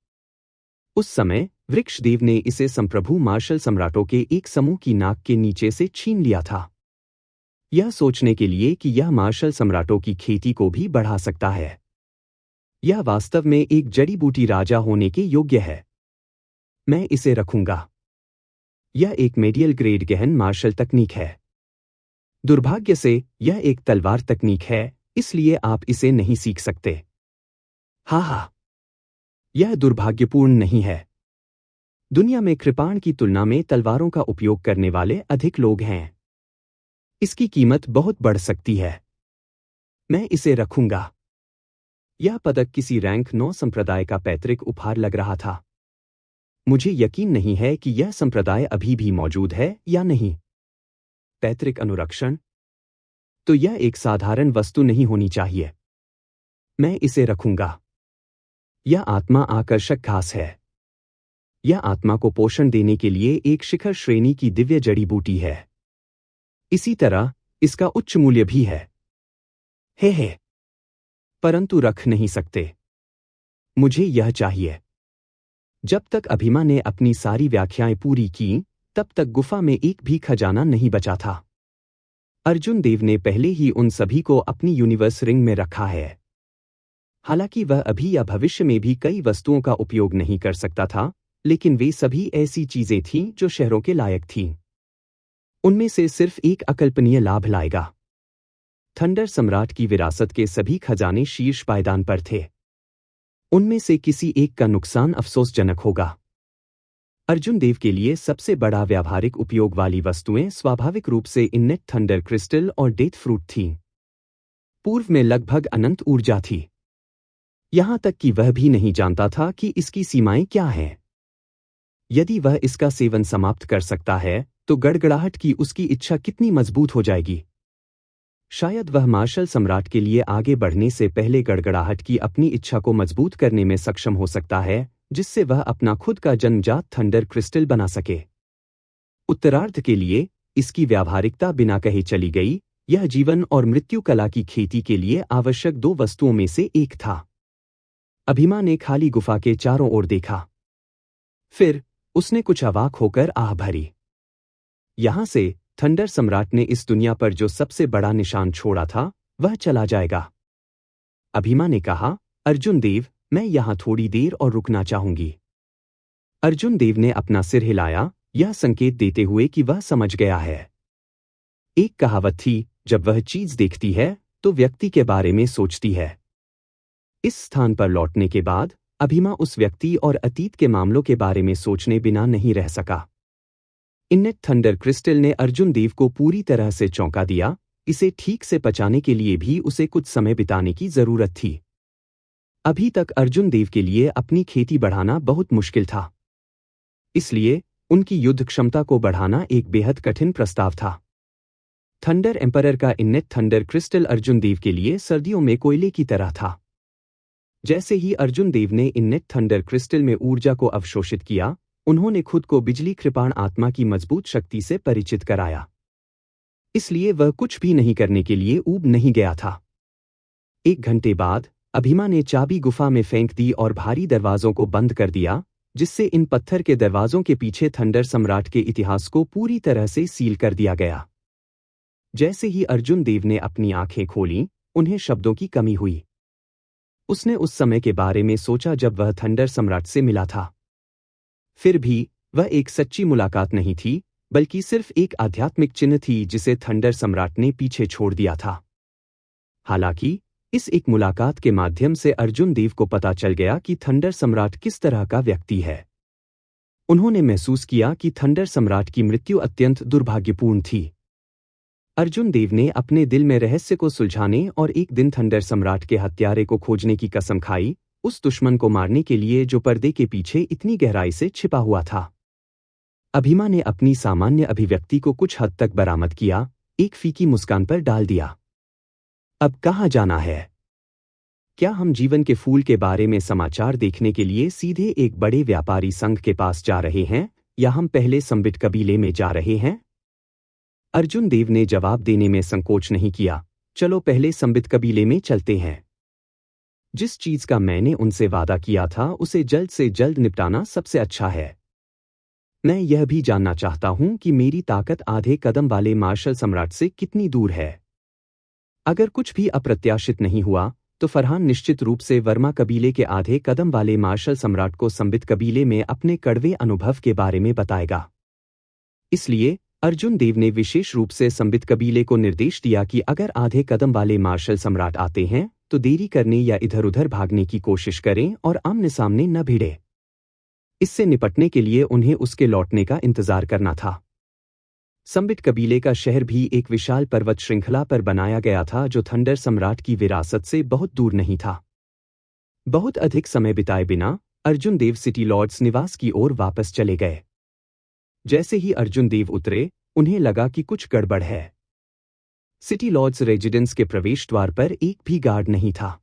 उस समय वृक्षदेव ने इसे संप्रभु मार्शल सम्राटों के एक समूह की नाक के नीचे से छीन लिया था, यह सोचने के लिए कि यह मार्शल सम्राटों की खेती को भी बढ़ा सकता है। यह वास्तव में एक जड़ी बूटी राजा होने के योग्य है। मैं इसे रखूंगा। यह एक मेडियल ग्रेड गहन मार्शल तकनीक है। दुर्भाग्य से यह एक तलवार तकनीक है, इसलिए आप इसे नहीं सीख सकते। हाँ, यह दुर्भाग्यपूर्ण नहीं है। दुनिया में कृपाण की तुलना में तलवारों का उपयोग करने वाले अधिक लोग हैं। इसकी कीमत बहुत बढ़ सकती है। मैं इसे रखूंगा। यह पदक किसी रैंक 9 संप्रदाय का पैतृक उपहार लग रहा था। मुझे यकीन नहीं है कि यह संप्रदाय अभी भी मौजूद है या नहीं। पैतृक अनुरक्षण? तो यह एक साधारण वस्तु नहीं होनी चाहिए। मैं इसे रखूंगा। यह आत्मा आकर्षक घास है। यह आत्मा को पोषण देने के लिए एक शिखर श्रेणी की दिव्य जड़ी बूटी है। इसी तरह इसका उच्च मूल्य भी है। है। परंतु रख नहीं सकते। मुझे यह चाहिए। जब तक अभिमा ने अपनी सारी व्याख्याएं पूरी की, तब तक गुफा में एक भी खजाना नहीं बचा था। अर्जुन देव ने पहले ही उन सभी को अपनी यूनिवर्स रिंग में रखा है। हालांकि वह अभी या भविष्य में भी कई वस्तुओं का उपयोग नहीं कर सकता था, लेकिन वे सभी ऐसी चीजें थीं जो शहरों के लायक थीं। उनमें से सिर्फ एक अकल्पनीय लाभ लाएगा। थंडर सम्राट की विरासत के सभी खजाने शीर्ष पायदान पर थे। उनमें से किसी एक का नुकसान अफसोसजनक होगा। अर्जुन देव के लिए सबसे बड़ा व्यावहारिक उपयोग वाली वस्तुएं स्वाभाविक रूप से इन्नेट थंडर क्रिस्टल और डेथ फ्रूट थीं। पूर्व में लगभग अनंत ऊर्जा थी। यहां तक कि वह भी नहीं जानता था कि इसकी सीमाएं क्या हैं। यदि वह इसका सेवन समाप्त कर सकता है, तो गड़गड़ाहट की उसकी इच्छा कितनी मजबूत हो जाएगी। शायद वह मार्शल सम्राट के लिए आगे बढ़ने से पहले गड़गड़ाहट की अपनी इच्छा को मजबूत करने में सक्षम हो सकता है, जिससे वह अपना खुद का जन्मजात थंडर क्रिस्टल बना सके। उत्तरार्ध के लिए इसकी व्यावहारिकता बिना कहे चली गई। यह जीवन और मृत्यु कला की खेती के लिए आवश्यक 2 वस्तुओं में से एक था। अभिमा ने खाली गुफा के चारों ओर देखा। फिर उसने कुछ अवाक होकर आह भरी। यहां से थंडर सम्राट ने इस दुनिया पर जो सबसे बड़ा निशान छोड़ा था, वह चला जाएगा। अभिमा ने कहा, अर्जुन देव, मैं यहां थोड़ी देर और रुकना चाहूंगी। अर्जुन देव ने अपना सिर हिलाया, यह संकेत देते हुए कि वह समझ गया है। एक कहावत थी, जब वह चीज देखती है तो व्यक्ति के बारे में सोचती है। इस स्थान पर लौटने के बाद अभिमा उस व्यक्ति और अतीत के मामलों के बारे में सोचने बिना नहीं रह सका। इन्नेट थंडर क्रिस्टल ने अर्जुन देव को पूरी तरह से चौंका दिया। इसे ठीक से पचाने के लिए भी उसे कुछ समय बिताने की जरूरत थी। अभी तक अर्जुन देव के लिए अपनी खेती बढ़ाना बहुत मुश्किल था। इसलिए उनकी युद्ध क्षमता को बढ़ाना एक बेहद कठिन प्रस्ताव था। थंडर एम्परर का इन्नेट थंडर क्रिस्टल अर्जुन देव के लिए सर्दियों में कोयले की तरह था। जैसे ही अर्जुन देव ने इन्नेट थंडर क्रिस्टल में ऊर्जा को अवशोषित किया, उन्होंने खुद को बिजली कृपाण आत्मा की मजबूत शक्ति से परिचित कराया। इसलिए वह कुछ भी नहीं करने के लिए ऊब नहीं गया था। 1 घंटे बाद अभिमा ने चाबी गुफा में फेंक दी और भारी दरवाजों को बंद कर दिया, जिससे इन पत्थर के दरवाजों के पीछे थंडर सम्राट के इतिहास को पूरी तरह से सील कर दिया गया। जैसे ही अर्जुन देव ने अपनी आंखें खोलीं, उन्हें शब्दों की कमी हुई। उसने उस समय के बारे में सोचा जब वह थंडर सम्राट से मिला था। फिर भी वह एक सच्ची मुलाकात नहीं थी, बल्कि सिर्फ एक आध्यात्मिक चिन्ह थी जिसे थंडर सम्राट ने पीछे छोड़ दिया था। हालांकि इस एक मुलाकात के माध्यम से अर्जुन देव को पता चल गया कि थंडर सम्राट किस तरह का व्यक्ति है। उन्होंने महसूस किया कि थंडर सम्राट की मृत्यु अत्यंत दुर्भाग्यपूर्ण थी। अर्जुन देव ने अपने दिल में रहस्य को सुलझाने और एक दिन थंडर सम्राट के हत्यारे को खोजने की कसम खाई, उस दुश्मन को मारने के लिए जो पर्दे के पीछे इतनी गहराई से छिपा हुआ था। अभिमा ने अपनी सामान्य अभिव्यक्ति को कुछ हद तक बरामद किया, एक फीकी मुस्कान पर डाल दिया। अब कहाँ जाना है? क्या हम जीवन के फूल के बारे में समाचार देखने के लिए सीधे एक बड़े व्यापारी संघ के पास जा रहे हैं, या हम पहले संबित कबीले में जा रहे हैं? अर्जुन देव ने जवाब देने में संकोच नहीं किया, चलो पहले संबित कबीले में चलते हैं। जिस चीज का मैंने उनसे वादा किया था उसे जल्द से जल्द निपटाना सबसे अच्छा है। मैं यह भी जानना चाहता हूं कि मेरी ताकत आधे कदम वाले मार्शल सम्राट से कितनी दूर है। अगर कुछ भी अप्रत्याशित नहीं हुआ, तो फरहान निश्चित रूप से वर्मा कबीले के आधे कदम वाले मार्शल सम्राट को संबित कबीले में अपने कड़वे अनुभव के बारे में बताएगा। इसलिए अर्जुन देव ने विशेष रूप से संबित कबीले को निर्देश दिया कि अगर आधे कदम वाले मार्शल सम्राट आते हैं, तो देरी करने या इधर उधर भागने की कोशिश करें और आमने सामने न भिड़े। इससे निपटने के लिए उन्हें उसके लौटने का इंतजार करना था। संबित कबीले का शहर भी एक विशाल पर्वत श्रृंखला पर बनाया गया था जो थंडर सम्राट की विरासत से बहुत दूर नहीं था। बहुत अधिक समय बिताए बिना अर्जुन देव सिटी लॉर्ड्स निवास की ओर वापस चले गए। जैसे ही अर्जुन देव उतरे, उन्हें लगा कि कुछ गड़बड़ है। सिटी लॉर्ड्स रेजिडेंस के प्रवेश द्वार पर एक भी गार्ड नहीं था।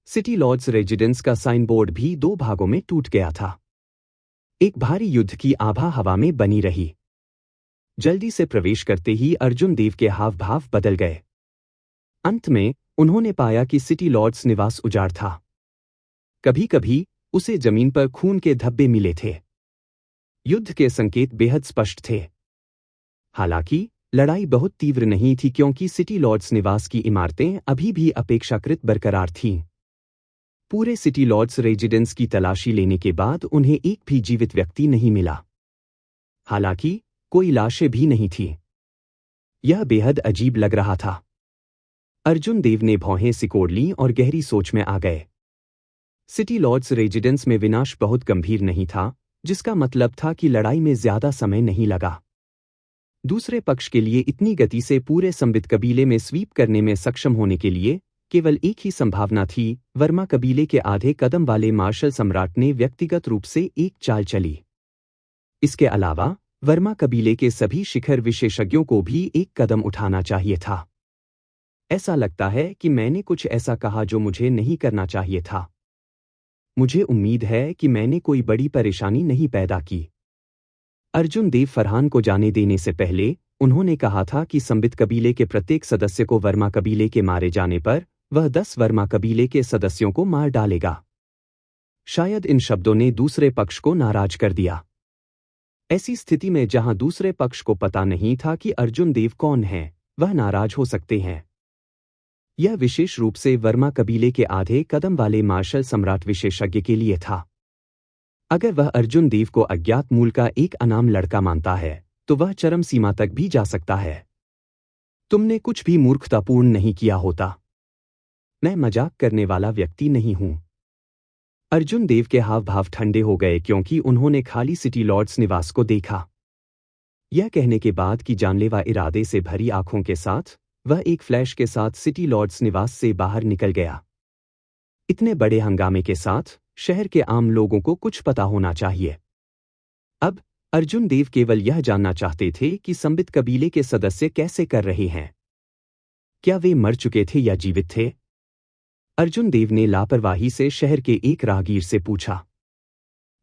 सिटी लॉर्ड्स रेजिडेंस का साइन बोर्ड भी 2 भागों में टूट गया था। एक भारी युद्ध की आभा हवा में बनी रही। जल्दी से प्रवेश करते ही अर्जुन देव के हाव भाव बदल गए। अंत में उन्होंने पाया कि सिटी लॉर्ड्स निवास उजाड़ था। कभी कभी उसे जमीन पर खून के धब्बे मिले थे। युद्ध के संकेत बेहद स्पष्ट थे। हालांकि लड़ाई बहुत तीव्र नहीं थी क्योंकि सिटी लॉर्ड्स निवास की इमारतें अभी भी अपेक्षाकृत बरकरार थीं। पूरे सिटी लॉर्ड्स रेजिडेंस की तलाशी लेने के बाद उन्हें एक भी जीवित व्यक्ति नहीं मिला। हालांकि कोई लाशें भी नहीं थी। यह बेहद अजीब लग रहा था। अर्जुन देव ने भौहें सिकोड़ लीं और गहरी सोच में आ गए। सिटी लॉर्ड्स रेजिडेंस में विनाश बहुत गंभीर नहीं था, जिसका मतलब था कि लड़ाई में ज्यादा समय नहीं लगा। दूसरे पक्ष के लिए इतनी गति से पूरे संबित कबीले में स्वीप करने में सक्षम होने के लिए केवल एक ही संभावना थी। वर्मा कबीले के आधे कदम वाले मार्शल सम्राट ने व्यक्तिगत रूप से एक चाल चली। इसके अलावा वर्मा कबीले के सभी शिखर विशेषज्ञों को भी एक कदम उठाना चाहिए था। ऐसा लगता है कि मैंने कुछ ऐसा कहा जो मुझे नहीं करना चाहिए था। मुझे उम्मीद है कि मैंने कोई बड़ी परेशानी नहीं पैदा की। अर्जुन देव फरहान को जाने देने से पहले उन्होंने कहा था कि संबित कबीले के प्रत्येक सदस्य को वर्मा कबीले के मारे जाने पर वह 10 वर्मा कबीले के सदस्यों को मार डालेगा। शायद इन शब्दों ने दूसरे पक्ष को नाराज कर दिया। ऐसी स्थिति में जहां दूसरे पक्ष को पता नहीं था कि अर्जुन देव कौन है, वह नाराज हो सकते हैं। यह विशेष रूप से वर्मा कबीले के आधे कदम वाले मार्शल सम्राट विशेषज्ञ के लिए था। अगर वह अर्जुन देव को अज्ञात मूल का एक अनाम लड़का मानता है, तो वह चरम सीमा तक भी जा सकता है। तुमने कुछ भी मूर्खतापूर्ण नहीं किया होता। मैं मजाक करने वाला व्यक्ति नहीं हूं। अर्जुन देव के हाव भाव ठंडे हो गए क्योंकि उन्होंने खाली सिटी लॉर्ड्स निवास को देखा। यह कहने के बाद कि जानलेवा इरादे से भरी आंखों के साथ वह एक फ्लैश के साथ सिटी लॉर्ड्स निवास से बाहर निकल गया। इतने बड़े हंगामे के साथ शहर के आम लोगों को कुछ पता होना चाहिए। अब अर्जुन देव केवल यह जानना चाहते थे कि संबित कबीले के सदस्य कैसे कर रहे हैं। क्या वे मर चुके थे या जीवित थे? अर्जुन देव ने लापरवाही से शहर के एक राहगीर से पूछा।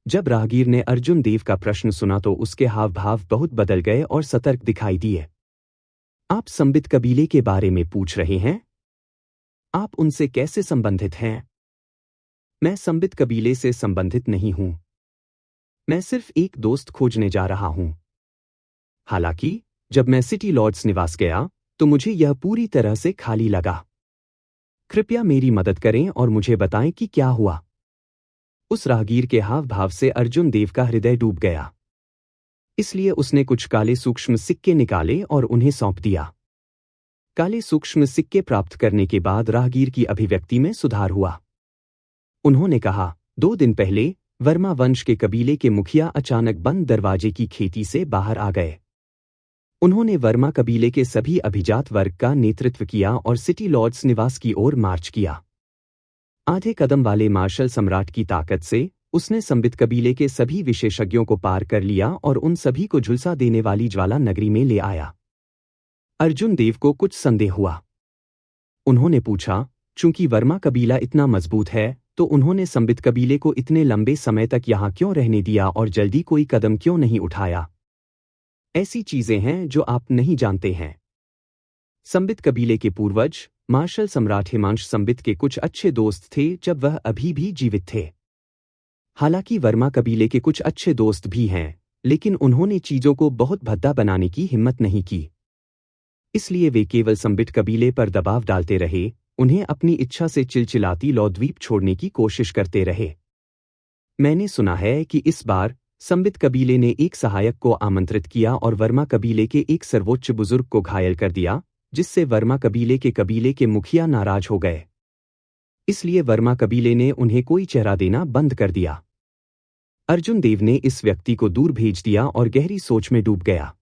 जब राहगीर ने अर्जुन देव का प्रश्न सुना तो उसके हाव भाव बहुत बदल गए और सतर्क दिखाई दिए। आप संबित कबीले के बारे में पूछ रहे हैं? आप उनसे कैसे संबंधित हैं? मैं संबित कबीले से संबंधित नहीं हूं। मैं सिर्फ एक दोस्त खोजने जा रहा हूं। हालांकि जब मैं सिटी लॉर्ड्स निवास गया तो मुझे यह पूरी तरह से खाली लगा। कृपया मेरी मदद करें और मुझे बताएं कि क्या हुआ। उस राहगीर के हाव भाव से अर्जुन देव का हृदय डूब गया। इसलिए उसने कुछ काले सूक्ष्म सिक्के निकाले और उन्हें सौंप दिया। काले सूक्ष्म सिक्के प्राप्त करने के बाद राहगीर की अभिव्यक्ति में सुधार हुआ। उन्होंने कहा, 2 दिन पहले वर्मा वंश के कबीले के मुखिया अचानक बंद दरवाजे की खेती से बाहर आ गए। उन्होंने वर्मा कबीले के सभी अभिजात वर्ग का नेतृत्व किया और सिटी लॉर्ड्स निवास की ओर मार्च किया। आधे कदम वाले मार्शल सम्राट की ताकत से उसने संबित कबीले के सभी विशेषज्ञों को पार कर लिया और उन सभी को झुलसा देने वाली ज्वाला नगरी में ले आया। अर्जुन देव को कुछ संदेह हुआ। उन्होंने पूछा, चूंकि वर्मा कबीला इतना मजबूत है तो उन्होंने संबित कबीले को इतने लंबे समय तक यहां क्यों रहने दिया और जल्दी कोई कदम क्यों नहीं उठाया? ऐसी चीजें हैं जो आप नहीं जानते हैं। संबित कबीले के पूर्वज मार्शल सम्राट हिमांश संबित के कुछ अच्छे दोस्त थे जब वह अभी भी जीवित थे। हालांकि वर्मा कबीले के कुछ अच्छे दोस्त भी हैं, लेकिन उन्होंने चीजों को बहुत भद्दा बनाने की हिम्मत नहीं की। इसलिए वे केवल संबित कबीले पर दबाव डालते रहे, उन्हें अपनी इच्छा से चिलचिलाती लौ द्वीप छोड़ने की कोशिश करते रहे। मैंने सुना है कि इस बार संबित कबीले ने एक सहायक को आमंत्रित किया और वर्मा कबीले के एक सर्वोच्च बुजुर्ग को घायल कर दिया, जिससे वर्मा कबीले के मुखिया नाराज हो गए। इसलिए वर्मा कबीले ने उन्हें कोई चेहरा देना बंद कर दिया। अर्जुन देव ने इस व्यक्ति को दूर भेज दिया और गहरी सोच में डूब गया।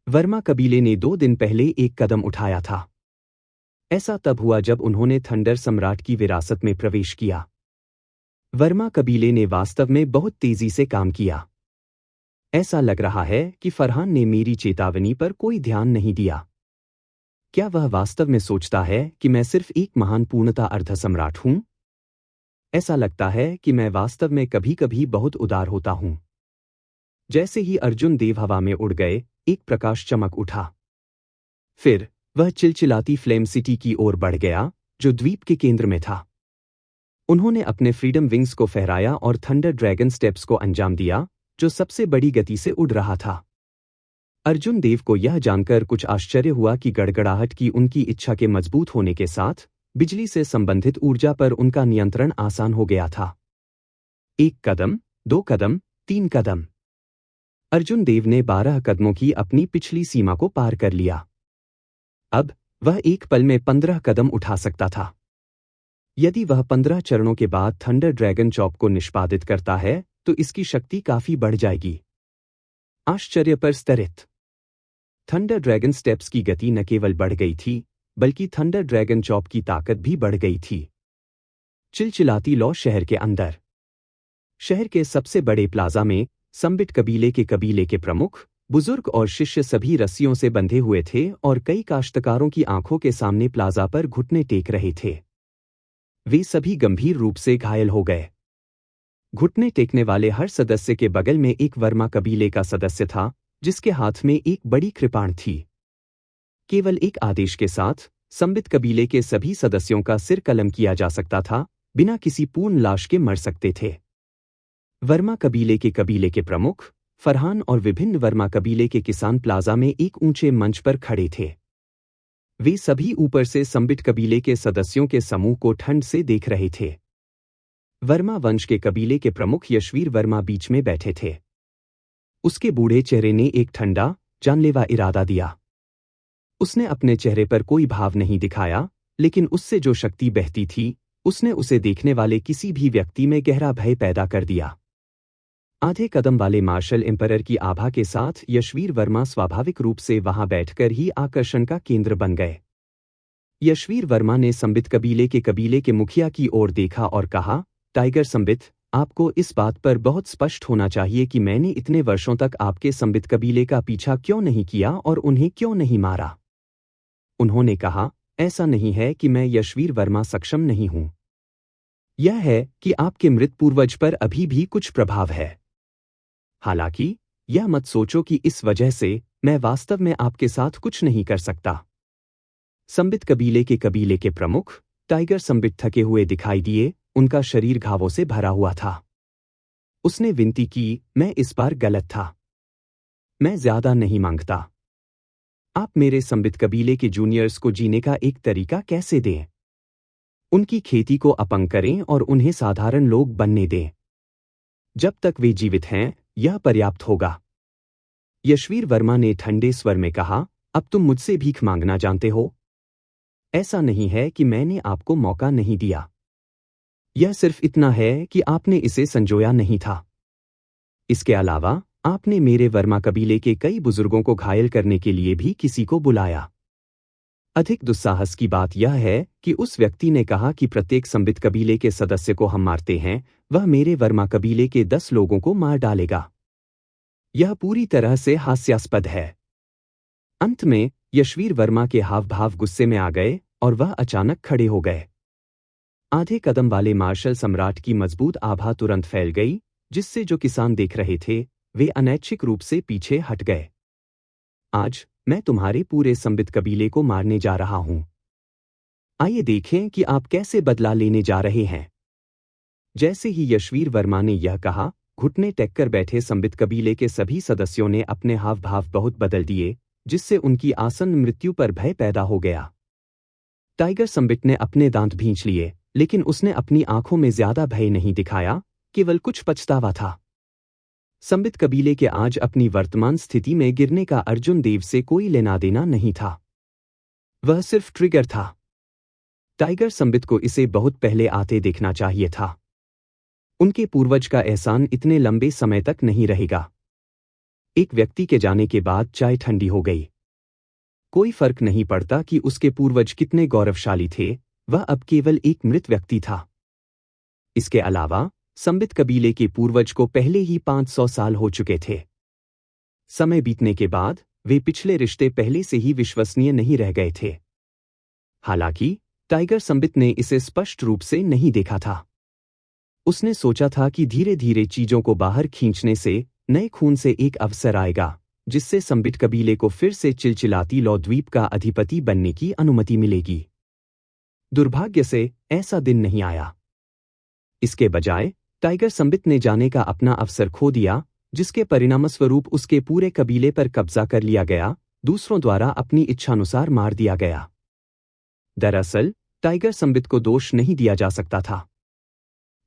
वर्मा कबीले ने 2 दिन पहले एक कदम उठाया था। ऐसा तब हुआ जब उन्होंने थंडर सम्राट की विरासत में प्रवेश किया। वर्मा कबीले ने वास्तव में बहुत तेजी से काम किया। ऐसा लग रहा है कि फरहान ने मेरी चेतावनी पर कोई ध्यान नहीं दिया। क्या वह वास्तव में सोचता है कि मैं सिर्फ एक महान पूर्णता अर्धसम्राट हूं? ऐसा लगता है कि मैं वास्तव में कभी कभी बहुत उदार होता हूं। जैसे ही अर्जुन देव हवा में उड़ गए, एक प्रकाश चमक उठा। फिर वह चिलचिलाती फ्लेम सिटी की ओर बढ़ गया, जो द्वीप के केंद्र में था। उन्होंने अपने फ्रीडम विंग्स को फहराया और थंडर ड्रैगन स्टेप्स को अंजाम दिया, जो सबसे बड़ी गति से उड़ रहा था। अर्जुन देव को यह जानकर कुछ आश्चर्य हुआ कि गड़गड़ाहट की उनकी इच्छा के मजबूत होने के साथ बिजली से संबंधित ऊर्जा पर उनका नियंत्रण आसान हो गया था। 1 कदम, 2 कदम, 3 कदम। अर्जुन देव ने 12 कदमों की अपनी पिछली सीमा को पार कर लिया। अब वह एक पल में 15 कदम उठा सकता था। यदि वह 15 चरणों के बाद थंडर ड्रैगन चॉप को निष्पादित करता है तो इसकी शक्ति काफी बढ़ जाएगी। आश्चर्य पर स्तरित। थंडर ड्रैगन स्टेप्स की गति न केवल बढ़ गई थी, बल्कि थंडर ड्रैगन चॉप की ताकत भी बढ़ गई थी। चिलचिलाती लौ शहर के अंदर। शहर के सबसे बड़े प्लाजा में संबिट कबीले के प्रमुख, बुजुर्ग और शिष्य सभी रस्सियों से बंधे हुए थे और कई काश्तकारों की आंखों के सामने प्लाजा पर घुटने टेक रहे थे। वे सभी गंभीर रूप से घायल हो गए। घुटने टेकने वाले हर सदस्य के बगल में एक वर्मा कबीले का सदस्य था, जिसके हाथ में एक बड़ी कृपाण थी। केवल एक आदेश के साथ संबित कबीले के सभी सदस्यों का सिर कलम किया जा सकता था, बिना किसी पूर्ण लाश के मर सकते थे। वर्मा कबीले के प्रमुख फरहान और विभिन्न वर्मा कबीले के किसान प्लाजा में एक ऊंचे मंच पर खड़े थे। वे सभी ऊपर से संबिट कबीले के सदस्यों के समूह को ठंड से देख रहे थे। वर्मा वंश के कबीले के प्रमुख यशवीर वर्मा बीच में बैठे थे। उसके बूढ़े चेहरे ने एक ठंडा, जानलेवा इरादा दिया। उसने अपने चेहरे पर कोई भाव नहीं दिखाया, लेकिन उससे जो शक्ति बहती थी, उसने उसे देखने वाले किसी भी व्यक्ति में गहरा भय पैदा कर दिया। आधे कदम वाले मार्शल एम्परर की आभा के साथ यशवीर वर्मा स्वाभाविक रूप से वहां बैठकर ही आकर्षण का केंद्र बन गए। यशवीर वर्मा ने संबित कबीले के मुखिया की ओर देखा और कहा, टाइगर संबित, आपको इस बात पर बहुत स्पष्ट होना चाहिए कि मैंने इतने वर्षों तक आपके संबित कबीले का पीछा क्यों नहीं किया और उन्हें क्यों नहीं मारा। उन्होंने कहा, ऐसा नहीं है कि मैं यशवीर वर्मा सक्षम नहीं हूं। यह है कि आपके मृत पूर्वज पर अभी भी कुछ प्रभाव है। हालांकि यह मत सोचो कि इस वजह से मैं वास्तव में आपके साथ कुछ नहीं कर सकता। संबित कबीले के प्रमुख टाइगर संबित थके हुए दिखाई दिए, उनका शरीर घावों से भरा हुआ था। उसने विनती की, मैं इस बार गलत था। मैं ज्यादा नहीं मांगता। आप मेरे संबित कबीले के जूनियर्स को जीने का एक तरीका कैसे दें? उनकी खेती को अपंग करें और उन्हें साधारण लोग बनने दें। जब तक वे जीवित हैं, यह पर्याप्त होगा। यशवीर वर्मा ने ठंडे स्वर में कहा, अब तुम मुझसे भीख मांगना जानते हो? ऐसा नहीं है कि मैंने आपको मौका नहीं दिया। यह सिर्फ इतना है कि आपने इसे संजोया नहीं था। इसके अलावा आपने मेरे वर्मा कबीले के कई बुजुर्गों को घायल करने के लिए भी किसी को बुलाया। अधिक दुस्साहस की बात यह है कि उस व्यक्ति ने कहा कि प्रत्येक संबित कबीले के सदस्य को हम मारते हैं, वह मेरे वर्मा कबीले के 10 लोगों को मार डालेगा। यह पूरी तरह से हास्यास्पद है। अंत में यशवीर वर्मा के हाव भाव गुस्से में आ गए और वह अचानक खड़े हो गए। आधे कदम वाले मार्शल सम्राट की मजबूत आभा तुरंत फैल गई, जिससे जो किसान देख रहे थे वे अनैच्छिक रूप से पीछे हट गए। आज मैं तुम्हारे पूरे संबित कबीले को मारने जा रहा हूं। आइए देखें कि आप कैसे बदला लेने जा रहे हैं। जैसे ही यशवीर वर्मा ने यह कहा, घुटने टेककर बैठे संबित कबीले के सभी सदस्यों ने अपने हाव भाव बहुत बदल दिए, जिससे उनकी आसन्न मृत्यु पर भय पैदा हो गया। टाइगर संबित ने अपने दांत भींच लिए, लेकिन उसने अपनी आंखों में ज्यादा भय नहीं दिखाया, केवल कुछ पछतावा था। संबित कबीले के आज अपनी वर्तमान स्थिति में गिरने का अर्जुन देव से कोई लेना देना नहीं था। वह सिर्फ ट्रिगर था। टाइगर संबित को इसे बहुत पहले आते देखना चाहिए था। उनके पूर्वज का एहसान इतने लंबे समय तक नहीं रहेगा। एक व्यक्ति के जाने के बाद चाय ठंडी हो गई। कोई फर्क नहीं पड़ता कि उसके पूर्वज कितने गौरवशाली थे, वह अब केवल एक मृत व्यक्ति था। इसके अलावा संबित कबीले के पूर्वज को पहले ही 500 साल हो चुके थे। समय बीतने के बाद वे पिछले रिश्ते पहले से ही विश्वसनीय नहीं रह गए थे। हालांकि टाइगर संबित ने इसे स्पष्ट रूप से नहीं देखा था। उसने सोचा था कि धीरे धीरे चीजों को बाहर खींचने से नए खून से एक अवसर आएगा, जिससे संबित कबीले को फिर से चिलचिलाती लौ द्वीप का अधिपति बनने की अनुमति मिलेगी। दुर्भाग्य से ऐसा दिन नहीं आया। इसके बजाय टाइगर संबित ने जाने का अपना अवसर खो दिया, जिसके परिणामस्वरूप उसके पूरे कबीले पर कब्जा कर लिया गया, दूसरों द्वारा अपनी इच्छानुसार मार दिया गया। दरअसल टाइगर संबित को दोष नहीं दिया जा सकता था।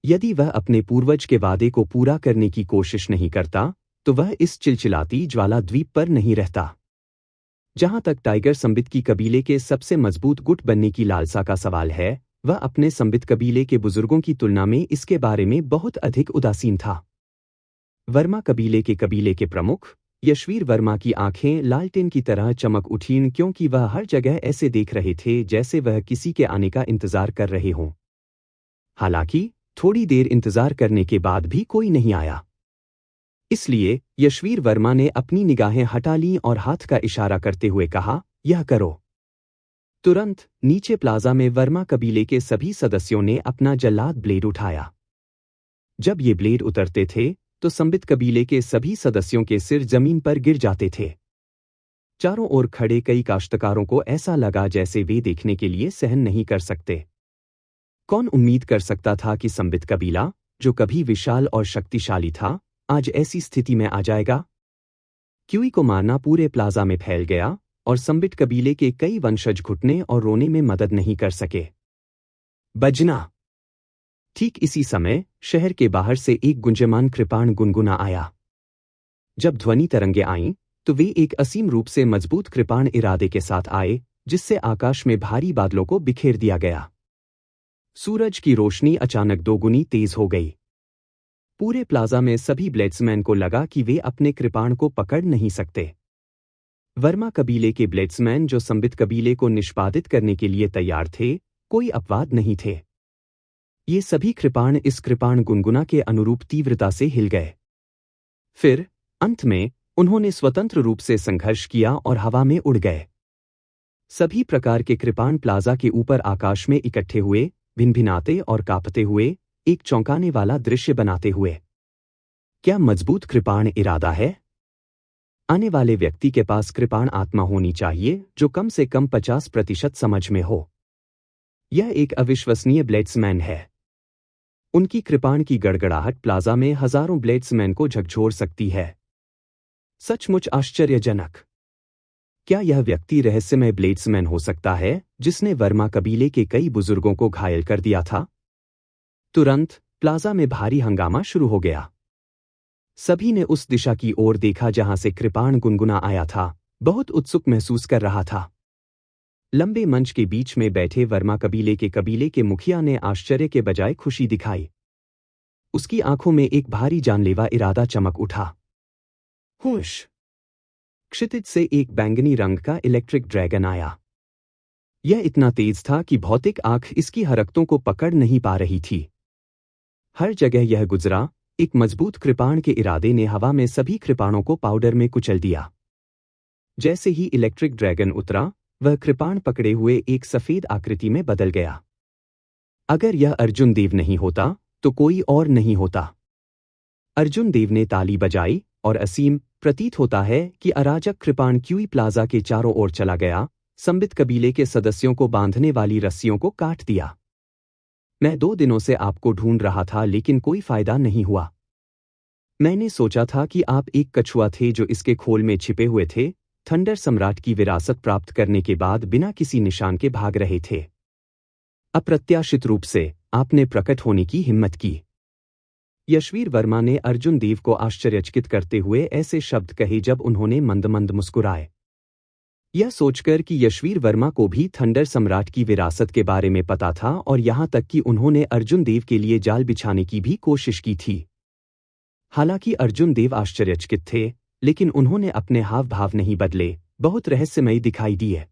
यदि वह अपने पूर्वज के वादे को पूरा करने की कोशिश नहीं करता, तो वह इस चिलचिलाती ज्वाला द्वीप पर नहीं रहता। जहां तक टाइगर संबित की कबीले के सबसे मजबूत गुट बनने की लालसा का सवाल है, वह अपने संबित कबीले के बुजुर्गों की तुलना में इसके बारे में बहुत अधिक उदासीन था। वर्मा कबीले के प्रमुख यशवीर वर्मा की आंखें लालटेन की तरह चमक उठीं, क्योंकि वह हर जगह ऐसे देख रहे थे जैसे वह किसी के आने का इंतजार कर रहे हों। हालांकि थोड़ी देर इंतजार करने के बाद भी कोई नहीं आया। इसलिए यशवीर वर्मा ने अपनी निगाहें हटा लीं और हाथ का इशारा करते हुए कहा, यह करो। तुरंत नीचे प्लाजा में वर्मा कबीले के सभी सदस्यों ने अपना जल्लाद ब्लेड उठाया। जब ये ब्लेड उतरते थे तो संबित कबीले के सभी सदस्यों के सिर जमीन पर गिर जाते थे। चारों ओर खड़े कई काश्तकारों को ऐसा लगा जैसे वे देखने के लिए सहन नहीं कर सकते। कौन उम्मीद कर सकता था कि संबित कबीला, जो कभी विशाल और शक्तिशाली था, आज ऐसी स्थिति में आ जाएगा। क्यूई को मारना पूरे प्लाजा में फैल गया और संबित कबीले के कई वंशज घुटने और रोने में मदद नहीं कर सके। बजना। ठीक इसी समय शहर के बाहर से एक गुंजयमान कृपाण गुनगुना आया। जब ध्वनि तरंगे आईं, तो वे एक असीम रूप से मजबूत कृपाण इरादे के साथ आए, जिससे आकाश में भारी बादलों को बिखेर दिया गया। सूरज की रोशनी अचानक दोगुनी तेज हो गई। पूरे प्लाजा में सभी ब्लेड्समैन को लगा कि वे अपने कृपाण को पकड़ नहीं सकते। वर्मा कबीले के ब्लेड्समैन, जो संबित कबीले को निष्पादित करने के लिए तैयार थे, कोई अपवाद नहीं थे। ये सभी कृपाण इस कृपाण गुनगुना के अनुरूप तीव्रता से हिल गए। फिर अंत में उन्होंने स्वतंत्र रूप से संघर्ष किया और हवा में उड़ गए। सभी प्रकार के कृपाण प्लाजा के ऊपर आकाश में इकट्ठे हुए, भिनभिनाते और कांपते हुए, एक चौंकाने वाला दृश्य बनाते हुए। क्या मजबूत कृपाण इरादा है? आने वाले व्यक्ति के पास कृपाण आत्मा होनी चाहिए, जो कम से कम 50% समझ में हो। यह एक अविश्वसनीय ब्लेड्समैन है। उनकी कृपाण की गड़गड़ाहट प्लाजा में हजारों ब्लेड्समैन को झकझोर सकती है। सचमुच आश्चर्यजनक। क्या यह व्यक्ति रहस्यमय ब्लेड्समैन हो सकता है, जिसने वर्मा कबीले के कई बुजुर्गों को घायल कर दिया था? तुरंत प्लाजा में भारी हंगामा शुरू हो गया। सभी ने उस दिशा की ओर देखा जहां से कृपाण गुनगुना आया था, बहुत उत्सुक महसूस कर रहा था। लंबे मंच के बीच में बैठे वर्मा कबीले के मुखिया ने आश्चर्य के बजाय खुशी दिखाई। उसकी आंखों में एक भारी जानलेवा इरादा चमक उठा। होश! क्षितिज से एक बैंगनी रंग का इलेक्ट्रिक ड्रैगन आया। यह इतना तेज था कि भौतिक आंख इसकी हरकतों को पकड़ नहीं पा रही थी। हर जगह यह गुजरा, एक मजबूत कृपाण के इरादे ने हवा में सभी कृपाणों को पाउडर में कुचल दिया। जैसे ही इलेक्ट्रिक ड्रैगन उतरा, वह कृपाण पकड़े हुए एक सफेद आकृति में बदल गया। अगर यह अर्जुन देव नहीं होता, तो कोई और नहीं होता। अर्जुन देव ने ताली बजाई और असीम प्रतीत होता है कि अराजक कृपाण क्यूई प्लाजा के चारों ओर चला गया, संबित कबीले के सदस्यों को बांधने वाली रस्सियों को काट दिया। मैं 2 दिनों से आपको ढूंढ रहा था, लेकिन कोई फायदा नहीं हुआ। मैंने सोचा था कि आप एक कछुआ थे जो इसके खोल में छिपे हुए थे, थंडर सम्राट की विरासत प्राप्त करने के बाद बिना किसी निशान के भाग रहे थे। अप्रत्याशित रूप से आपने प्रकट होने की हिम्मत की। यशवीर वर्मा ने अर्जुन देव को आश्चर्यचकित करते हुए ऐसे शब्द कहे जब उन्होंने मंद मंद मुस्कुराए। यह सोचकर कि यशवीर वर्मा को भी थंडर सम्राट की विरासत के बारे में पता था और यहां तक कि उन्होंने अर्जुन देव के लिए जाल बिछाने की भी कोशिश की थी। हालांकि अर्जुन देव आश्चर्यचकित थे, लेकिन उन्होंने अपने हाव भाव नहीं बदले, बहुत रहस्यमयी दिखाई दिए।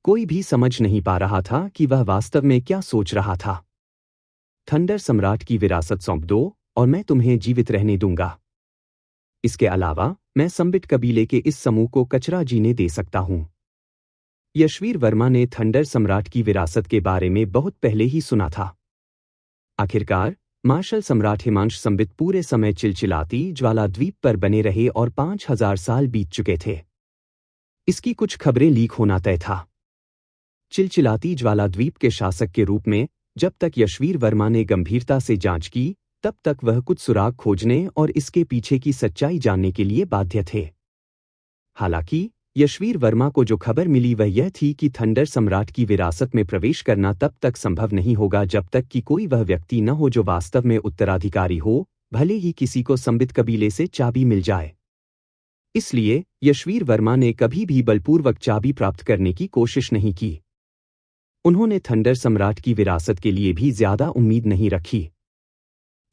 कोई भी समझ नहीं पा रहा था कि वह वास्तव में क्या सोच रहा था। थंडर सम्राट की विरासत सौंप दो और मैं तुम्हें जीवित रहने दूंगा। इसके अलावा मैं संबिट कबीले के इस समूह को कचरा जीने दे सकता हूं। यशवीर वर्मा ने थंडर सम्राट की विरासत के बारे में बहुत पहले ही सुना था। आखिरकार मार्शल सम्राट हिमांश संबित पूरे समय चिलचिलाती ज्वाला द्वीप पर बने रहे और 5000 साल बीत चुके थे। इसकी कुछ खबरें लीक होना तय था। चिलचिलाती ज्वाला द्वीप के शासक के रूप में जब तक यशवीर वर्मा ने गंभीरता से जांच की, तब तक वह कुछ सुराग खोजने और इसके पीछे की सच्चाई जानने के लिए बाध्य थे। हालांकि यशवीर वर्मा को जो खबर मिली वह यह थी कि थंडर सम्राट की विरासत में प्रवेश करना तब तक संभव नहीं होगा जब तक कि कोई वह व्यक्ति न हो जो वास्तव में उत्तराधिकारी हो, भले ही किसी को संबित कबीले से चाबी मिल जाए। इसलिए यशवीर वर्मा ने कभी भी बलपूर्वक चाबी प्राप्त करने की कोशिश नहीं की। उन्होंने थंडर सम्राट की विरासत के लिए भी ज्यादा उम्मीद नहीं रखी।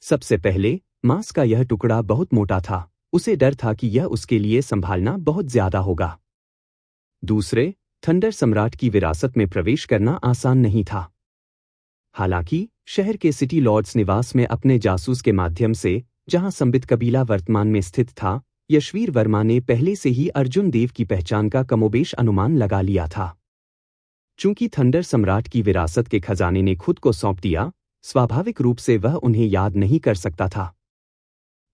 सबसे पहले मांस का यह टुकड़ा बहुत मोटा था, उसे डर था कि यह उसके लिए संभालना बहुत ज्यादा होगा। दूसरे, थंडर सम्राट की विरासत में प्रवेश करना आसान नहीं था। हालांकि शहर के सिटी लॉर्ड्स निवास में अपने जासूस के माध्यम से, जहां संबित कबीला वर्तमान में स्थित था, यशवीर वर्मा ने पहले से ही अर्जुन देव की पहचान का कमोबेश अनुमान लगा लिया था। चूंकि थंडर सम्राट की विरासत के खजाने ने खुद को सौंप दिया, स्वाभाविक रूप से वह उन्हें याद नहीं कर सकता था।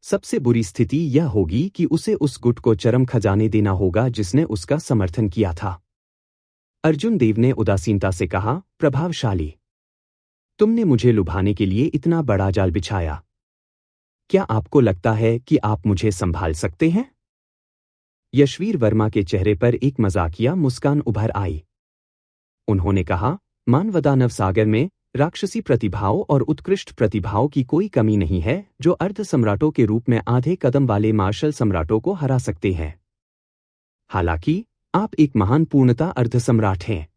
सबसे बुरी स्थिति यह होगी कि उसे उस गुट को चरम खजाने देना होगा जिसने उसका समर्थन किया था। अर्जुन देव ने उदासीनता से कहा, प्रभावशाली, तुमने मुझे लुभाने के लिए इतना बड़ा जाल बिछाया। क्या आपको लगता है कि आप मुझे संभाल सकते हैं? यशवीर वर्मा के चेहरे पर एक मजाकिया मुस्कान उभर आई। उन्होंने कहा, मानवदानव सागर में राक्षसी प्रतिभाओं और उत्कृष्ट प्रतिभाओं की कोई कमी नहीं है जो अर्ध सम्राटों के रूप में आधे कदम वाले मार्शल सम्राटों को हरा सकते हैं। हालांकि आप एक महान पूर्णता अर्ध सम्राट हैं।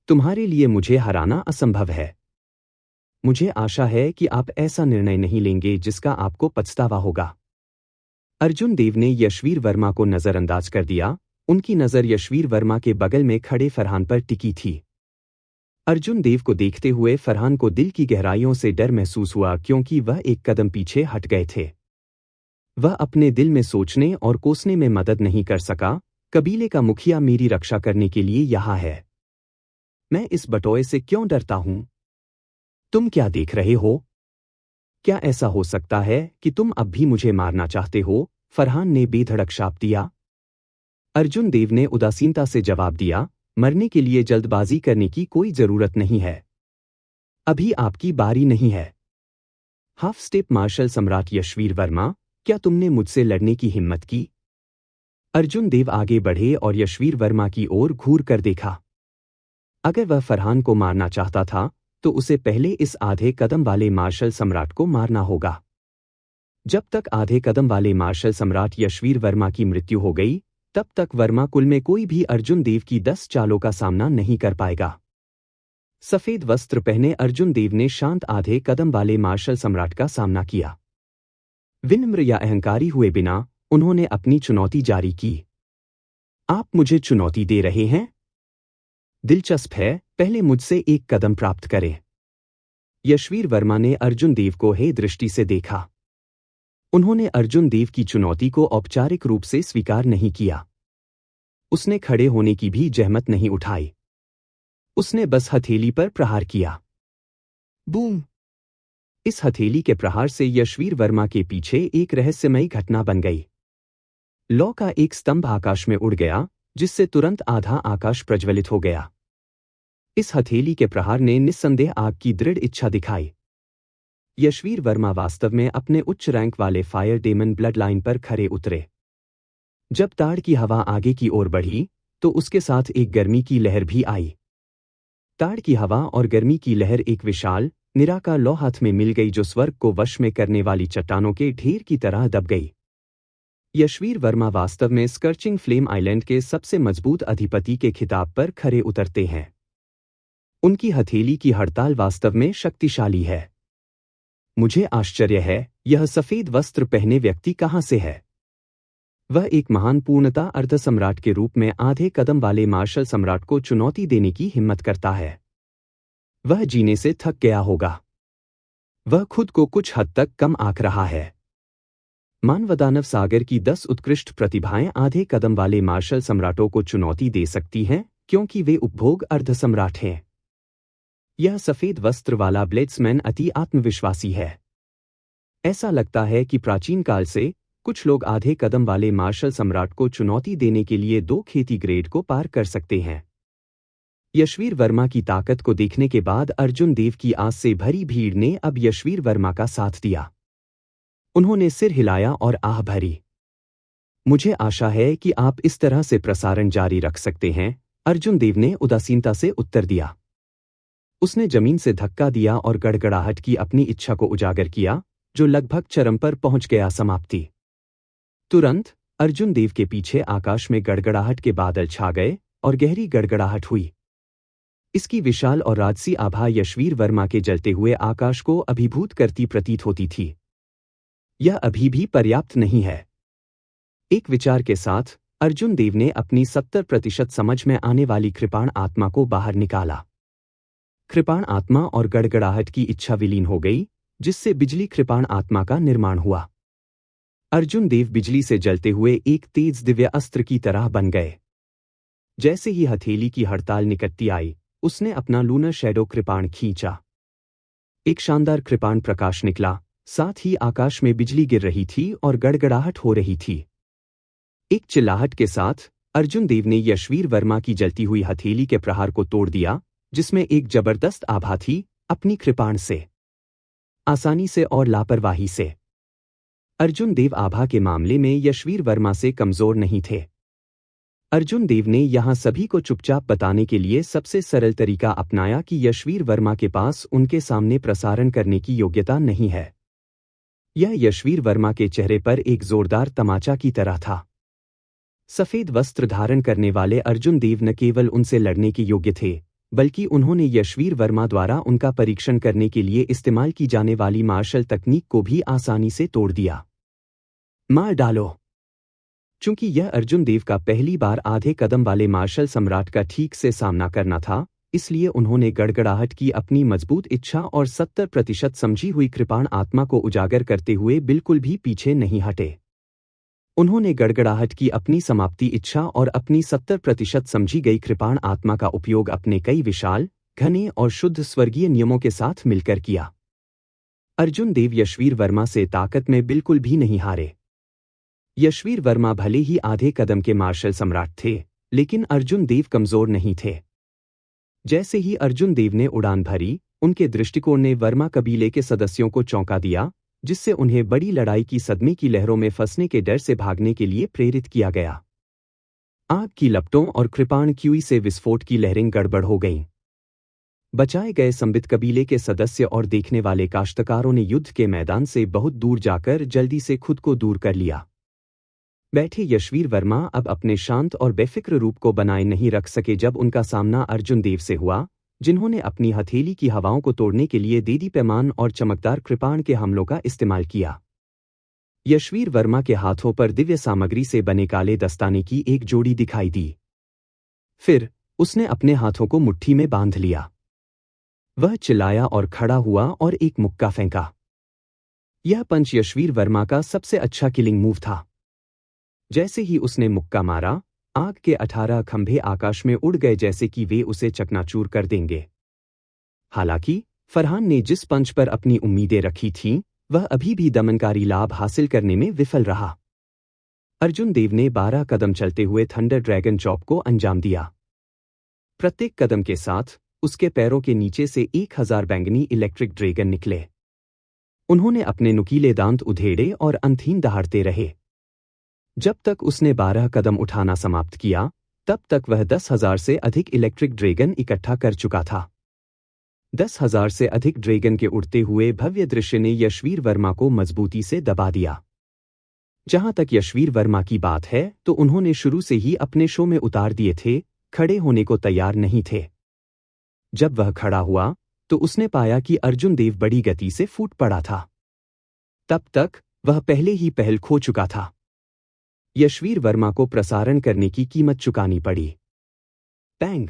तुम्हारे लिए मुझे हराना असंभव है। मुझे आशा है कि आप ऐसा निर्णय नहीं लेंगे जिसका आपको पछतावा होगा। अर्जुन देव ने यशवीर वर्मा को नजरअंदाज कर दिया। उनकी नजर यशवीर वर्मा के बगल में खड़े फरहान पर टिकी थी। अर्जुन देव को देखते हुए फरहान को दिल की गहराइयों से डर महसूस हुआ क्योंकि वह एक कदम पीछे हट गए थे। वह अपने दिल में सोचने और कोसने में मदद नहीं कर सका, कबीले का मुखिया मेरी रक्षा करने के लिए यहाँ है। मैं इस बटोए से क्यों डरता हूं? तुम क्या देख रहे हो? क्या ऐसा हो सकता है कि तुम अब भी मुझे मारना चाहते हो? फरहान ने बेधड़क शाप दिया। अर्जुन देव ने उदासीनता से जवाब दिया, मरने के लिए जल्दबाजी करने की कोई जरूरत नहीं है। अभी आपकी बारी नहीं है। हाफ स्टेप मार्शल सम्राट यशवीर वर्मा, क्या तुमने मुझसे लड़ने की हिम्मत की? अर्जुन देव आगे बढ़े और यशवीर वर्मा की ओर घूर कर देखा। अगर वह फरहान को मारना चाहता था तो उसे पहले इस आधे कदम वाले मार्शल सम्राट को मारना होगा। जब तक आधे कदम वाले मार्शल सम्राट यशवीर वर्मा की मृत्यु हो गई, तब तक वर्मा कुल में कोई भी अर्जुन देव की 10 चालों का सामना नहीं कर पाएगा। सफेद वस्त्र पहने अर्जुन देव ने शांत आधे कदम वाले मार्शल सम्राट का सामना किया। विनम्र या अहंकारी हुए बिना उन्होंने अपनी चुनौती जारी की। आप मुझे चुनौती दे रहे हैं? दिलचस्प है, पहले मुझसे एक कदम प्राप्त करें। यशवीर वर्मा ने अर्जुन देव को हे दृष्टि से देखा। उन्होंने अर्जुन देव की चुनौती को औपचारिक रूप से स्वीकार नहीं किया। उसने खड़े होने की भी जहमत नहीं उठाई। उसने बस हथेली पर प्रहार किया। बूम! इस हथेली के प्रहार से यशवीर वर्मा के पीछे एक रहस्यमयी घटना बन गई। लौ का एक स्तंभ आकाश में उड़ गया, जिससे तुरंत आधा आकाश प्रज्वलित हो गया। इस हथेली के प्रहार ने निस्संदेह आग की दृढ़ इच्छा दिखाई। यशवीर वर्मा वास्तव में अपने उच्च रैंक वाले फायर डेमन ब्लड लाइन पर खरे उतरे। जब ताड़ की हवा आगे की ओर बढ़ी तो उसके साथ एक गर्मी की लहर भी आई। ताड़ की हवा और गर्मी की लहर एक विशाल निराकार लौ हाथ में मिल गई जो स्वर्ग को वश में करने वाली चट्टानों के ढेर की तरह दब गई। यशवीर वर्मा वास्तव में स्कर्चिंग फ्लेम आइलैंड के सबसे मजबूत अधिपति के खिताब पर खरे उतरते हैं। उनकी हथेली की हड़ताल वास्तव में शक्तिशाली है। मुझे आश्चर्य है, यह सफेद वस्त्र पहने व्यक्ति कहां से है? वह एक महान पूर्णता अर्ध सम्राट के रूप में आधे कदम वाले मार्शल सम्राट को चुनौती देने की हिम्मत करता है। वह जीने से थक गया होगा। वह खुद को कुछ हद तक कम आंक रहा है। मानवदानव सागर की 10 उत्कृष्ट प्रतिभाएं आधे कदम वाले मार्शल सम्राटों को चुनौती दे सकती हैं, क्योंकि वे उपभोग अर्ध सम्राट हैं। यह सफेद वस्त्र वाला ब्लेड्समैन अति आत्मविश्वासी है। ऐसा लगता है कि प्राचीन काल से कुछ लोग आधे कदम वाले मार्शल सम्राट को चुनौती देने के लिए 2 खेती ग्रेड को पार कर सकते हैं। यशवीर वर्मा की ताकत को देखने के बाद अर्जुन देव की आस से भरी भीड़ ने अब यशवीर वर्मा का साथ दिया। उन्होंने सिर हिलाया और आह भरी। मुझे आशा है कि आप इस तरह से प्रसारण जारी रख सकते हैं, अर्जुन देव ने उदासीनता से उत्तर दिया। उसने जमीन से धक्का दिया और गड़गड़ाहट की अपनी इच्छा को उजागर किया, जो लगभग चरम पर पहुंच गया समाप्ति। तुरंत अर्जुन देव के पीछे आकाश में गड़गड़ाहट के बादल छा गए और गहरी गड़गड़ाहट हुई। इसकी विशाल और राजसी आभा यशवीर वर्मा के जलते हुए आकाश को अभिभूत करती प्रतीत होती थी। यह अभी भी पर्याप्त नहीं है। एक विचार के साथ अर्जुन देव ने अपनी 70% समझ में आने वाली कृपाण आत्मा को बाहर निकाला। कृपाण आत्मा और गड़गड़ाहट की इच्छा विलीन हो गई, जिससे बिजली कृपाण आत्मा का निर्माण हुआ। अर्जुन देव बिजली से जलते हुए एक तेज दिव्य अस्त्र की तरह बन गए। जैसे ही हथेली की हड़ताल निकटती आई, उसने अपना लूनर शैडो कृपाण खींचा। एक शानदार कृपाण प्रकाश निकला, साथ ही आकाश में बिजली गिर रही थी और गड़गड़ाहट हो रही थी। एक चिल्लाहट के साथ अर्जुन देव ने यशवीर वर्मा की जलती हुई हथेली के प्रहार को तोड़ दिया, जिसमें एक जबरदस्त आभा थी, अपनी कृपाण से, आसानी से और लापरवाही से। अर्जुन देव आभा के मामले में यशवीर वर्मा से कमजोर नहीं थे। अर्जुन देव ने यहां सभी को चुपचाप बताने के लिए सबसे सरल तरीका अपनाया कि यशवीर वर्मा के पास उनके सामने प्रसारण करने की योग्यता नहीं है। यह यशवीर वर्मा के चेहरे पर एक जोरदार तमाचा की तरह था। सफेद वस्त्र धारण करने वाले अर्जुन देव न केवल उनसे लड़ने के योग्य थे, बल्कि उन्होंने यशवीर वर्मा द्वारा उनका परीक्षण करने के लिए इस्तेमाल की जाने वाली मार्शल तकनीक को भी आसानी से तोड़ दिया। मार डालो। चूंकि यह अर्जुन देव का पहली बार आधे कदम वाले मार्शल सम्राट का ठीक से सामना करना था, इसलिए उन्होंने गड़गड़ाहट की अपनी मजबूत इच्छा और 70% समझी हुई कृपाण आत्मा को उजागर करते हुए बिल्कुल भी पीछे नहीं हटे। उन्होंने गड़गड़ाहट की अपनी समाप्ति इच्छा और अपनी 70% समझी गई कृपाण आत्मा का उपयोग अपने कई विशाल, घने और शुद्ध स्वर्गीय नियमों के साथ मिलकर किया। अर्जुन देव यशवीर वर्मा से ताकत में बिल्कुल भी नहीं हारे। यशवीर वर्मा भले ही आधे कदम के मार्शल सम्राट थे, लेकिन अर्जुन देव कमजोर नहीं थे। जैसे ही अर्जुन देव ने उड़ान भरी, उनके दृष्टिकोण ने वर्मा कबीले के सदस्यों को चौंका दिया, जिससे उन्हें बड़ी लड़ाई की सदमे की लहरों में फंसने के डर से भागने के लिए प्रेरित किया गया। आग की लपटों और कृपाण क्यूई से विस्फोट की लहरें गड़बड़ हो गईं। बचाए गए संबित कबीले के सदस्य और देखने वाले काश्तकारों ने युद्ध के मैदान से बहुत दूर जाकर जल्दी से खुद को दूर कर लिया। बैठे यशवीर वर्मा अब अपने शांत और बेफिक्र रूप को बनाए नहीं रख सके जब उनका सामना अर्जुन देव से हुआ, जिन्होंने अपनी हथेली की हवाओं को तोड़ने के लिए देदीप्यमान और चमकदार कृपाण के हमलों का इस्तेमाल किया। यशवीर वर्मा के हाथों पर दिव्य सामग्री से बने काले दस्ताने की एक जोड़ी दिखाई दी। फिर उसने अपने हाथों को मुट्ठी में बांध लिया। वह चिल्लाया और खड़ा हुआ और एक मुक्का फेंका। यह पंच यशवीर वर्मा का सबसे अच्छा किलिंग मूव था। जैसे ही उसने मुक्का मारा, आग के 18 खंभे आकाश में उड़ गए, जैसे कि वे उसे चकनाचूर कर देंगे। हालांकि फरहान ने जिस पंच पर अपनी उम्मीदें रखी थीं, वह अभी भी दमनकारी लाभ हासिल करने में विफल रहा। अर्जुन देव ने 12 कदम चलते हुए थंडर ड्रैगन चॉप को अंजाम दिया। प्रत्येक कदम के साथ उसके पैरों के नीचे से 1000 बैंगनी इलेक्ट्रिक ड्रैगन निकले। उन्होंने अपने नुकीले दांत उधेड़े और अंतहीन दहाड़ते रहे। जब तक उसने 12 कदम उठाना समाप्त किया, तब तक वह 10,000 से अधिक इलेक्ट्रिक ड्रैगन इकट्ठा कर चुका था। 10,000 से अधिक ड्रैगन के उड़ते हुए भव्य दृश्य ने यशवीर वर्मा को मजबूती से दबा दिया। जहां तक यशवीर वर्मा की बात है, तो उन्होंने शुरू से ही अपने शो में उतार दिए थे, खड़े होने को तैयार नहीं थे। जब वह खड़ा हुआ, तो उसने पाया कि अर्जुन देव बड़ी गति से फूट पड़ा था। तब तक वह पहले ही पहल खो चुका था। यशवीर वर्मा को प्रसारण करने की कीमत चुकानी पड़ी। पैंग!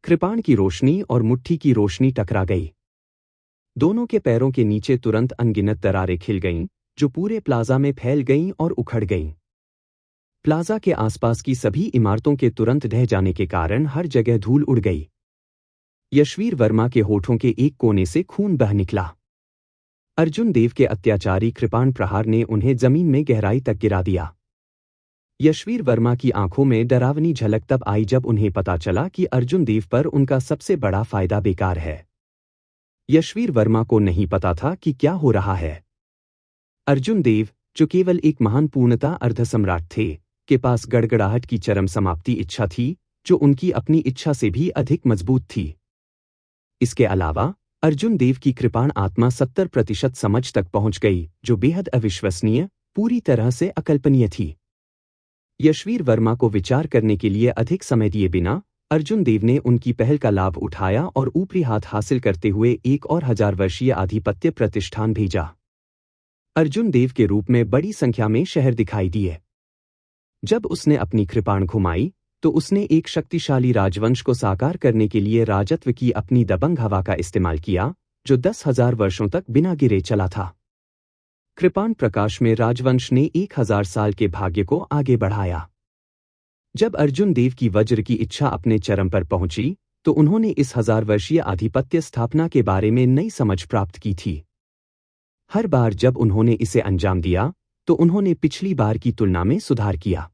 कृपाण की रोशनी और मुट्ठी की रोशनी टकरा गई। दोनों के पैरों के नीचे तुरंत अनगिनत दरारें खिल गईं, जो पूरे प्लाजा में फैल गईं और उखड़ गईं। प्लाजा के आसपास की सभी इमारतों के तुरंत ढह जाने के कारण हर जगह धूल उड़ गई। यशवीर वर्मा के होठों के एक कोने से खून बह निकला। अर्जुन देव के अत्याचारी कृपाण प्रहार ने उन्हें जमीन में गहराई तक गिरा दिया। यशवीर वर्मा की आंखों में डरावनी झलक तब आई जब उन्हें पता चला कि अर्जुन देव पर उनका सबसे बड़ा फायदा बेकार है। यशवीर वर्मा को नहीं पता था कि क्या हो रहा है। अर्जुन देव, जो केवल एक महान पूर्णता अर्धसम्राट थे, के पास गड़गड़ाहट की चरम समाप्ति इच्छा थी, जो उनकी अपनी इच्छा से भी अधिक मजबूत थी। इसके अलावा अर्जुन देव की कृपाण आत्मा 70% समझ तक पहुंच गई, जो बेहद अविश्वसनीय, पूरी तरह से अकल्पनीय थी। यशवीर वर्मा को विचार करने के लिए अधिक समय दिए बिना अर्जुन देव ने उनकी पहल का लाभ उठाया और ऊपरी हाथ हासिल करते हुए एक और 1000 वर्षीय आधिपत्य प्रतिष्ठान भेजा। अर्जुन देव के रूप में बड़ी संख्या में शहर दिखाई दिए। जब उसने अपनी कृपाण घुमाई तो उसने एक शक्तिशाली राजवंश को साकार करने के लिए राजत्व की अपनी दबंग हवा का इस्तेमाल किया, जो 10,000 वर्षों तक बिना गिरे चला था। कृपाण प्रकाश में राजवंश ने 1000 साल के भाग्य को आगे बढ़ाया। जब अर्जुन देव की वज्र की इच्छा अपने चरम पर पहुंची, तो उन्होंने इस 1000 वर्षीय आधिपत्य स्थापना के बारे में नई समझ प्राप्त की थी। हर बार जब उन्होंने इसे अंजाम दिया, तो उन्होंने पिछली बार की तुलना में सुधार किया।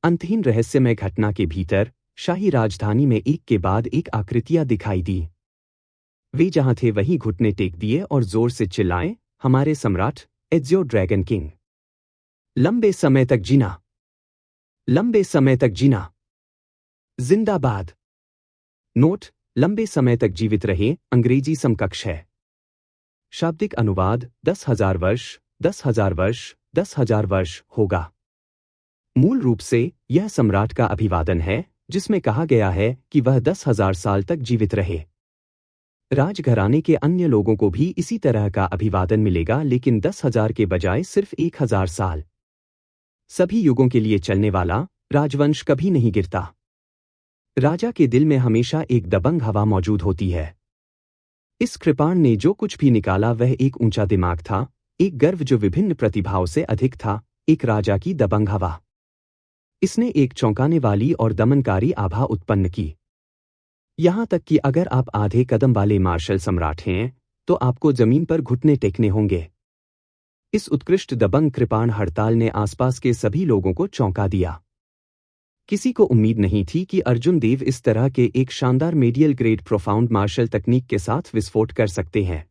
अंतहीन रहस्यमय घटना के भीतर शाही राजधानी में एक के बाद एक आकृतियां दिखाई दी। वे जहां थे वहीं घुटने टेक दिए और जोर से चिल्लाए, हमारे सम्राट, एज़ियो ड्रैगन किंग। लंबे समय तक जीना, लंबे समय तक जीना, जिंदाबाद। नोट: लंबे समय तक जीवित रहे अंग्रेजी समकक्ष है। शाब्दिक अनुवाद 10,000 वर्ष, 10,000 वर्ष, 10,000 वर्ष होगा। मूल रूप से यह सम्राट का अभिवादन है, जिसमें कहा गया है कि वह 10,000 साल तक जीवित रहे। राजघराने के अन्य लोगों को भी इसी तरह का अभिवादन मिलेगा, लेकिन 10,000 के बजाय सिर्फ 1,000 साल। सभी युगों के लिए चलने वाला राजवंश कभी नहीं गिरता। राजा के दिल में हमेशा एक दबंग हवा मौजूद होती है। इस कृपाण ने जो कुछ भी निकाला वह एक ऊंचा दिमाग था, एक गर्व जो विभिन्न प्रतिभाओं से अधिक था, एक राजा की दबंग हवा। इसने एक चौंकाने वाली और दमनकारी आभा उत्पन्न की। यहां तक कि अगर आप आधे कदम वाले मार्शल सम्राट हैं, तो आपको जमीन पर घुटने टेकने होंगे। इस उत्कृष्ट दबंग कृपाण हड़ताल ने आसपास के सभी लोगों को चौंका दिया। किसी को उम्मीद नहीं थी कि अर्जुन देव इस तरह के एक शानदार मीडियल ग्रेड प्रोफाउंड मार्शल तकनीक के साथ विस्फोट कर सकते हैं।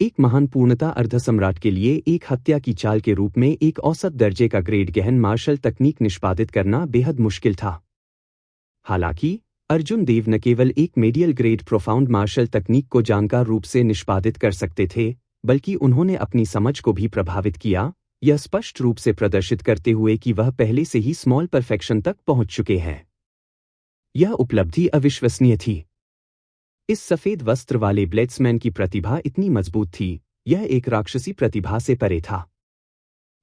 एक महान पूर्णता अर्धसम्राट के लिए एक हत्या की चाल के रूप में एक औसत दर्जे का ग्रेड गहन मार्शल तकनीक निष्पादित करना बेहद मुश्किल था। हालांकि अर्जुन देव न केवल एक मीडियल ग्रेड प्रोफाउंड मार्शल तकनीक को जानकार रूप से निष्पादित कर सकते थे, बल्कि उन्होंने अपनी समझ को भी प्रभावित किया, यह स्पष्ट रूप से प्रदर्शित करते हुए कि वह पहले से ही स्मॉल परफेक्शन तक पहुंच चुके हैं। यह उपलब्धि अविश्वसनीय थी। इस सफेद वस्त्र वाले ब्लेड्समैन की प्रतिभा इतनी मजबूत थी, यह एक राक्षसी प्रतिभा से परे था।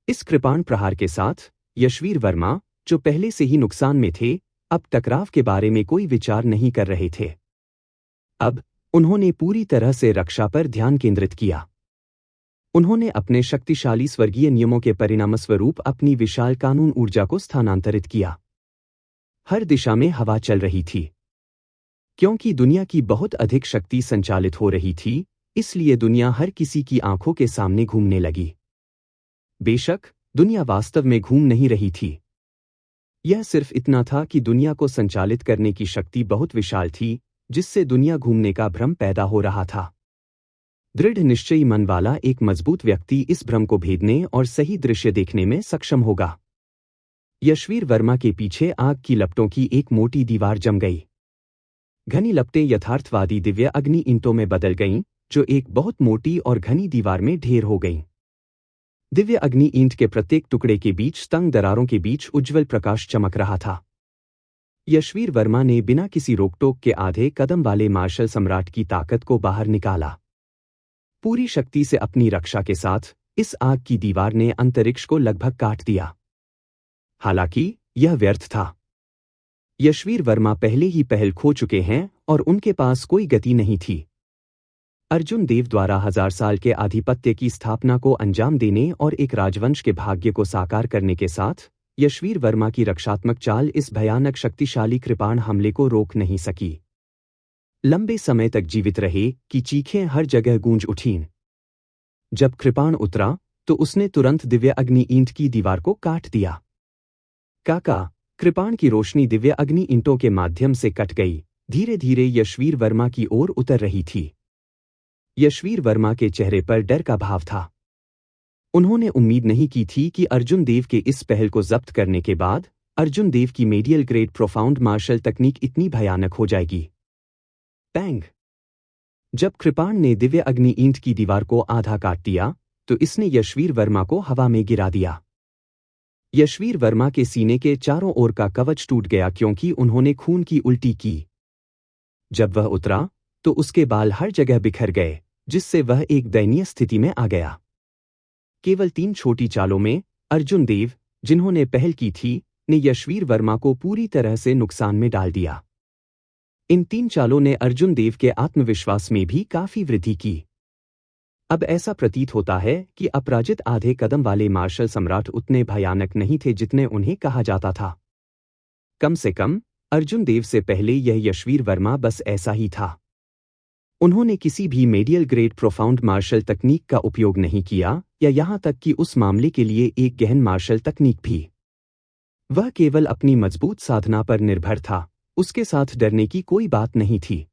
इस कृपाण प्रहार के साथ यशवीर वर्मा, जो पहले से ही नुकसान में थे, अब टकराव के बारे में कोई विचार नहीं कर रहे थे। अब उन्होंने पूरी तरह से रक्षा पर ध्यान केंद्रित किया। उन्होंने अपने शक्तिशाली स्वर्गीय नियमों के परिणामस्वरूप अपनी विशाल कानून ऊर्जा को स्थानांतरित किया। हर दिशा में हवा चल रही थी। क्योंकि दुनिया की बहुत अधिक शक्ति संचालित हो रही थी, इसलिए दुनिया हर किसी की आंखों के सामने घूमने लगी। बेशक दुनिया वास्तव में घूम नहीं रही थी। यह सिर्फ इतना था कि दुनिया को संचालित करने की शक्ति बहुत विशाल थी, जिससे दुनिया घूमने का भ्रम पैदा हो रहा था। दृढ़ निश्चयी मन वाला एक मजबूत व्यक्ति इस भ्रम को भेदने और सही दृश्य देखने में सक्षम होगा। यशवीर वर्मा के पीछे आग की लपटों की एक मोटी दीवार जम गई। घनी लपटें यथार्थवादी दिव्य अग्नि ईंटों में बदल गईं, जो एक बहुत मोटी और घनी दीवार में ढेर हो गईं। दिव्य अग्नि ईंट के प्रत्येक टुकड़े के बीच तंग दरारों के बीच उज्ज्वल प्रकाश चमक रहा था। यशवीर वर्मा ने बिना किसी रोकटोक के आधे कदम वाले मार्शल सम्राट की ताकत को बाहर निकाला। पूरी शक्ति से अपनी रक्षा के साथ इस आग की दीवार ने अंतरिक्ष को लगभग काट दिया। हालांकि यह व्यर्थ था। यशवीर वर्मा पहले ही पहल खो चुके हैं और उनके पास कोई गति नहीं थी। अर्जुन देव द्वारा 1000 साल के आधिपत्य की स्थापना को अंजाम देने और एक राजवंश के भाग्य को साकार करने के साथ यशवीर वर्मा की रक्षात्मक चाल इस भयानक शक्तिशाली कृपाण हमले को रोक नहीं सकी। लंबे समय तक जीवित रहे कि चीखें हर जगह गूंज उठीं। जब कृपाण उतरा तो उसने तुरंत दिव्य अग्नि ईंट की दीवार को काट दिया। काका, कृपाण की रोशनी दिव्य अग्नि ईंटों के माध्यम से कट गई, धीरे धीरे यशवीर वर्मा की ओर उतर रही थी। यशवीर वर्मा के चेहरे पर डर का भाव था। उन्होंने उम्मीद नहीं की थी कि अर्जुन देव के इस पहल को जब्त करने के बाद अर्जुन देव की मीडियल ग्रेड प्रोफाउंड मार्शल तकनीक इतनी भयानक हो जाएगी। पैंग! जब कृपाण ने दिव्य अग्नि ईंट की दीवार को आधा काट दिया तो इसने यशवीर वर्मा को हवा में गिरा दिया। यशवीर वर्मा के सीने के चारों ओर का कवच टूट गया क्योंकि उन्होंने खून की उल्टी की। जब वह उतरा तो उसके बाल हर जगह बिखर गए, जिससे वह एक दयनीय स्थिति में आ गया। केवल 3 छोटी चालों में अर्जुन देव, जिन्होंने पहल की थी, ने यशवीर वर्मा को पूरी तरह से नुकसान में डाल दिया। इन 3 चालों ने अर्जुन देव के आत्मविश्वास में भी काफी वृद्धि की। अब ऐसा प्रतीत होता है कि अपराजित आधे कदम वाले मार्शल सम्राट उतने भयानक नहीं थे जितने उन्हें कहा जाता था। कम से कम अर्जुन देव से पहले यह यशवीर वर्मा बस ऐसा ही था। उन्होंने किसी भी मीडियल ग्रेड प्रोफाउंड मार्शल तकनीक का उपयोग नहीं किया या यहां तक कि उस मामले के लिए एक गहन मार्शल तकनीक भी। वह केवल अपनी मजबूत साधना पर निर्भर था, उसके साथ डरने की कोई बात नहीं थी।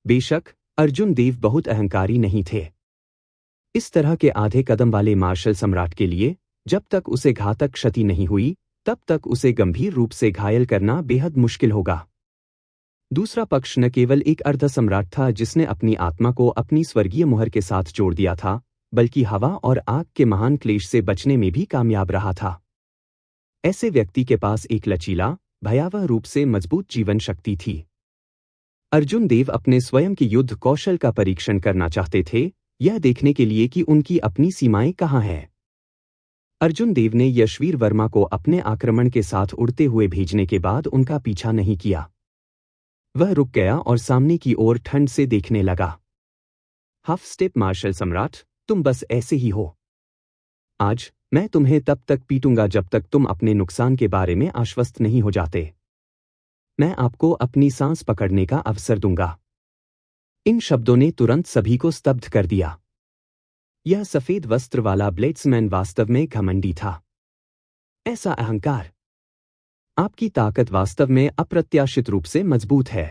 बेशक अर्जुन देव बहुत अहंकारी नहीं थे। इस तरह के आधे कदम वाले मार्शल सम्राट के लिए जब तक उसे घातक क्षति नहीं हुई तब तक उसे गंभीर रूप से घायल करना बेहद मुश्किल होगा। दूसरा पक्ष न केवल एक अर्ध सम्राट था जिसने अपनी आत्मा को अपनी स्वर्गीय मुहर के साथ जोड़ दिया था, बल्कि हवा और आग के महान क्लेश से बचने में भी कामयाब रहा था। ऐसे व्यक्ति के पास एक लचीला, भयावह रूप से मजबूत जीवन शक्ति थी। अर्जुन देव अपने स्वयं के युद्ध कौशल का परीक्षण करना चाहते थे, यह देखने के लिए कि उनकी अपनी सीमाएं कहाँ हैं। अर्जुन देव ने यशवीर वर्मा को अपने आक्रमण के साथ उड़ते हुए भेजने के बाद उनका पीछा नहीं किया। वह रुक गया और सामने की ओर ठंड से देखने लगा। हाफ स्टेप मार्शल सम्राट, तुम बस ऐसे ही हो। आज मैं तुम्हें तब तक पीटूंगा जब तक तुम अपने नुकसान के बारे में आश्वस्त नहीं हो जाते। मैं आपको अपनी सांस पकड़ने का अवसर दूंगा। इन शब्दों ने तुरंत सभी को स्तब्ध कर दिया। यह सफेद वस्त्र वाला ब्लेड्समैन वास्तव में घमंडी था। ऐसा अहंकार! आपकी ताकत वास्तव में अप्रत्याशित रूप से मजबूत है।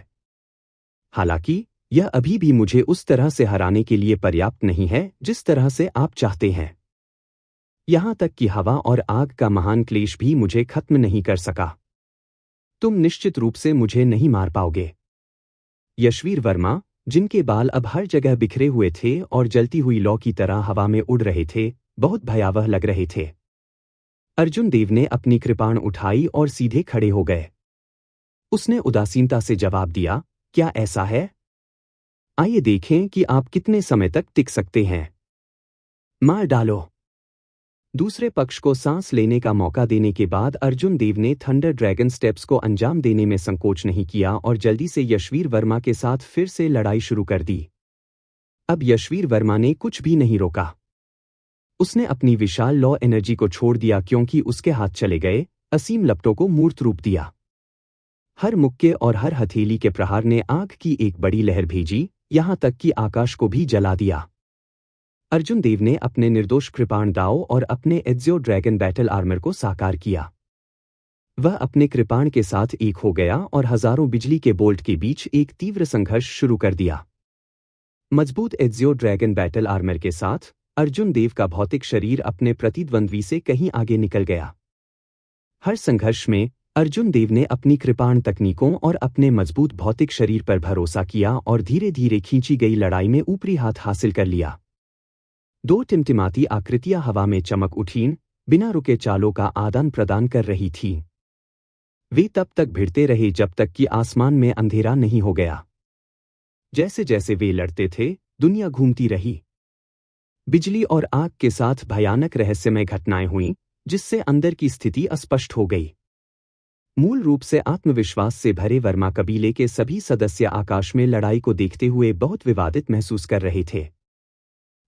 हालांकि यह अभी भी मुझे उस तरह से हराने के लिए पर्याप्त नहीं है जिस तरह से आप चाहते हैं। यहां तक कि हवा और आग का महान क्लेश भी मुझे खत्म नहीं कर सका। तुम निश्चित रूप से मुझे नहीं मार पाओगे। यशवीर वर्मा, जिनके बाल अब हर जगह बिखरे हुए थे और जलती हुई लौ की तरह हवा में उड़ रहे थे, बहुत भयावह लग रहे थे। अर्जुन देव ने अपनी कृपाण उठाई और सीधे खड़े हो गए। उसने उदासीनता से जवाब दिया, क्या ऐसा है? आइए देखें कि आप कितने समय तक टिक सकते हैं। मार डालो। दूसरे पक्ष को सांस लेने का मौका देने के बाद अर्जुन देव ने थंडर ड्रैगन स्टेप्स को अंजाम देने में संकोच नहीं किया और जल्दी से यशवीर वर्मा के साथ फिर से लड़ाई शुरू कर दी। अब यशवीर वर्मा ने कुछ भी नहीं रोका। उसने अपनी विशाल लॉ एनर्जी को छोड़ दिया क्योंकि उसके हाथ चले गए, असीम लपटों को मूर्त रूप दिया। हर मुक्के और हर हथेली के प्रहार ने आग की एक बड़ी लहर भेजी, यहां तक कि आकाश को भी जला दिया। अर्जुन देव ने अपने निर्दोष कृपाण दाव और अपने एड्जियो ड्रैगन बैटल आर्मर को साकार किया। वह अपने कृपाण के साथ एक हो गया और हजारों बिजली के बोल्ट के बीच एक तीव्र संघर्ष शुरू कर दिया। मजबूत एड्जियो ड्रैगन बैटल आर्मर के साथ अर्जुन देव का भौतिक शरीर अपने प्रतिद्वंद्वी से कहीं आगे निकल गया। हर संघर्ष में अर्जुन देव ने अपनी कृपाण तकनीकों और अपने मजबूत भौतिक शरीर पर भरोसा किया और धीरे धीरे खींची गई लड़ाई में ऊपरी हाथ हासिल कर लिया। 2 टिमटिमाती आकृतियां हवा में चमक उठीं, बिना रुके चालों का आदान प्रदान कर रही थीं। वे तब तक भिड़ते रहे जब तक कि आसमान में अंधेरा नहीं हो गया। जैसे जैसे वे लड़ते थे, दुनिया घूमती रही। बिजली और आग के साथ भयानक रहस्यमय घटनाएं हुईं, जिससे अंदर की स्थिति अस्पष्ट हो गई। मूल रूप से आत्मविश्वास से भरे वर्मा कबीले के सभी सदस्य आकाश में लड़ाई को देखते हुए बहुत विवादित महसूस कर रहे थे।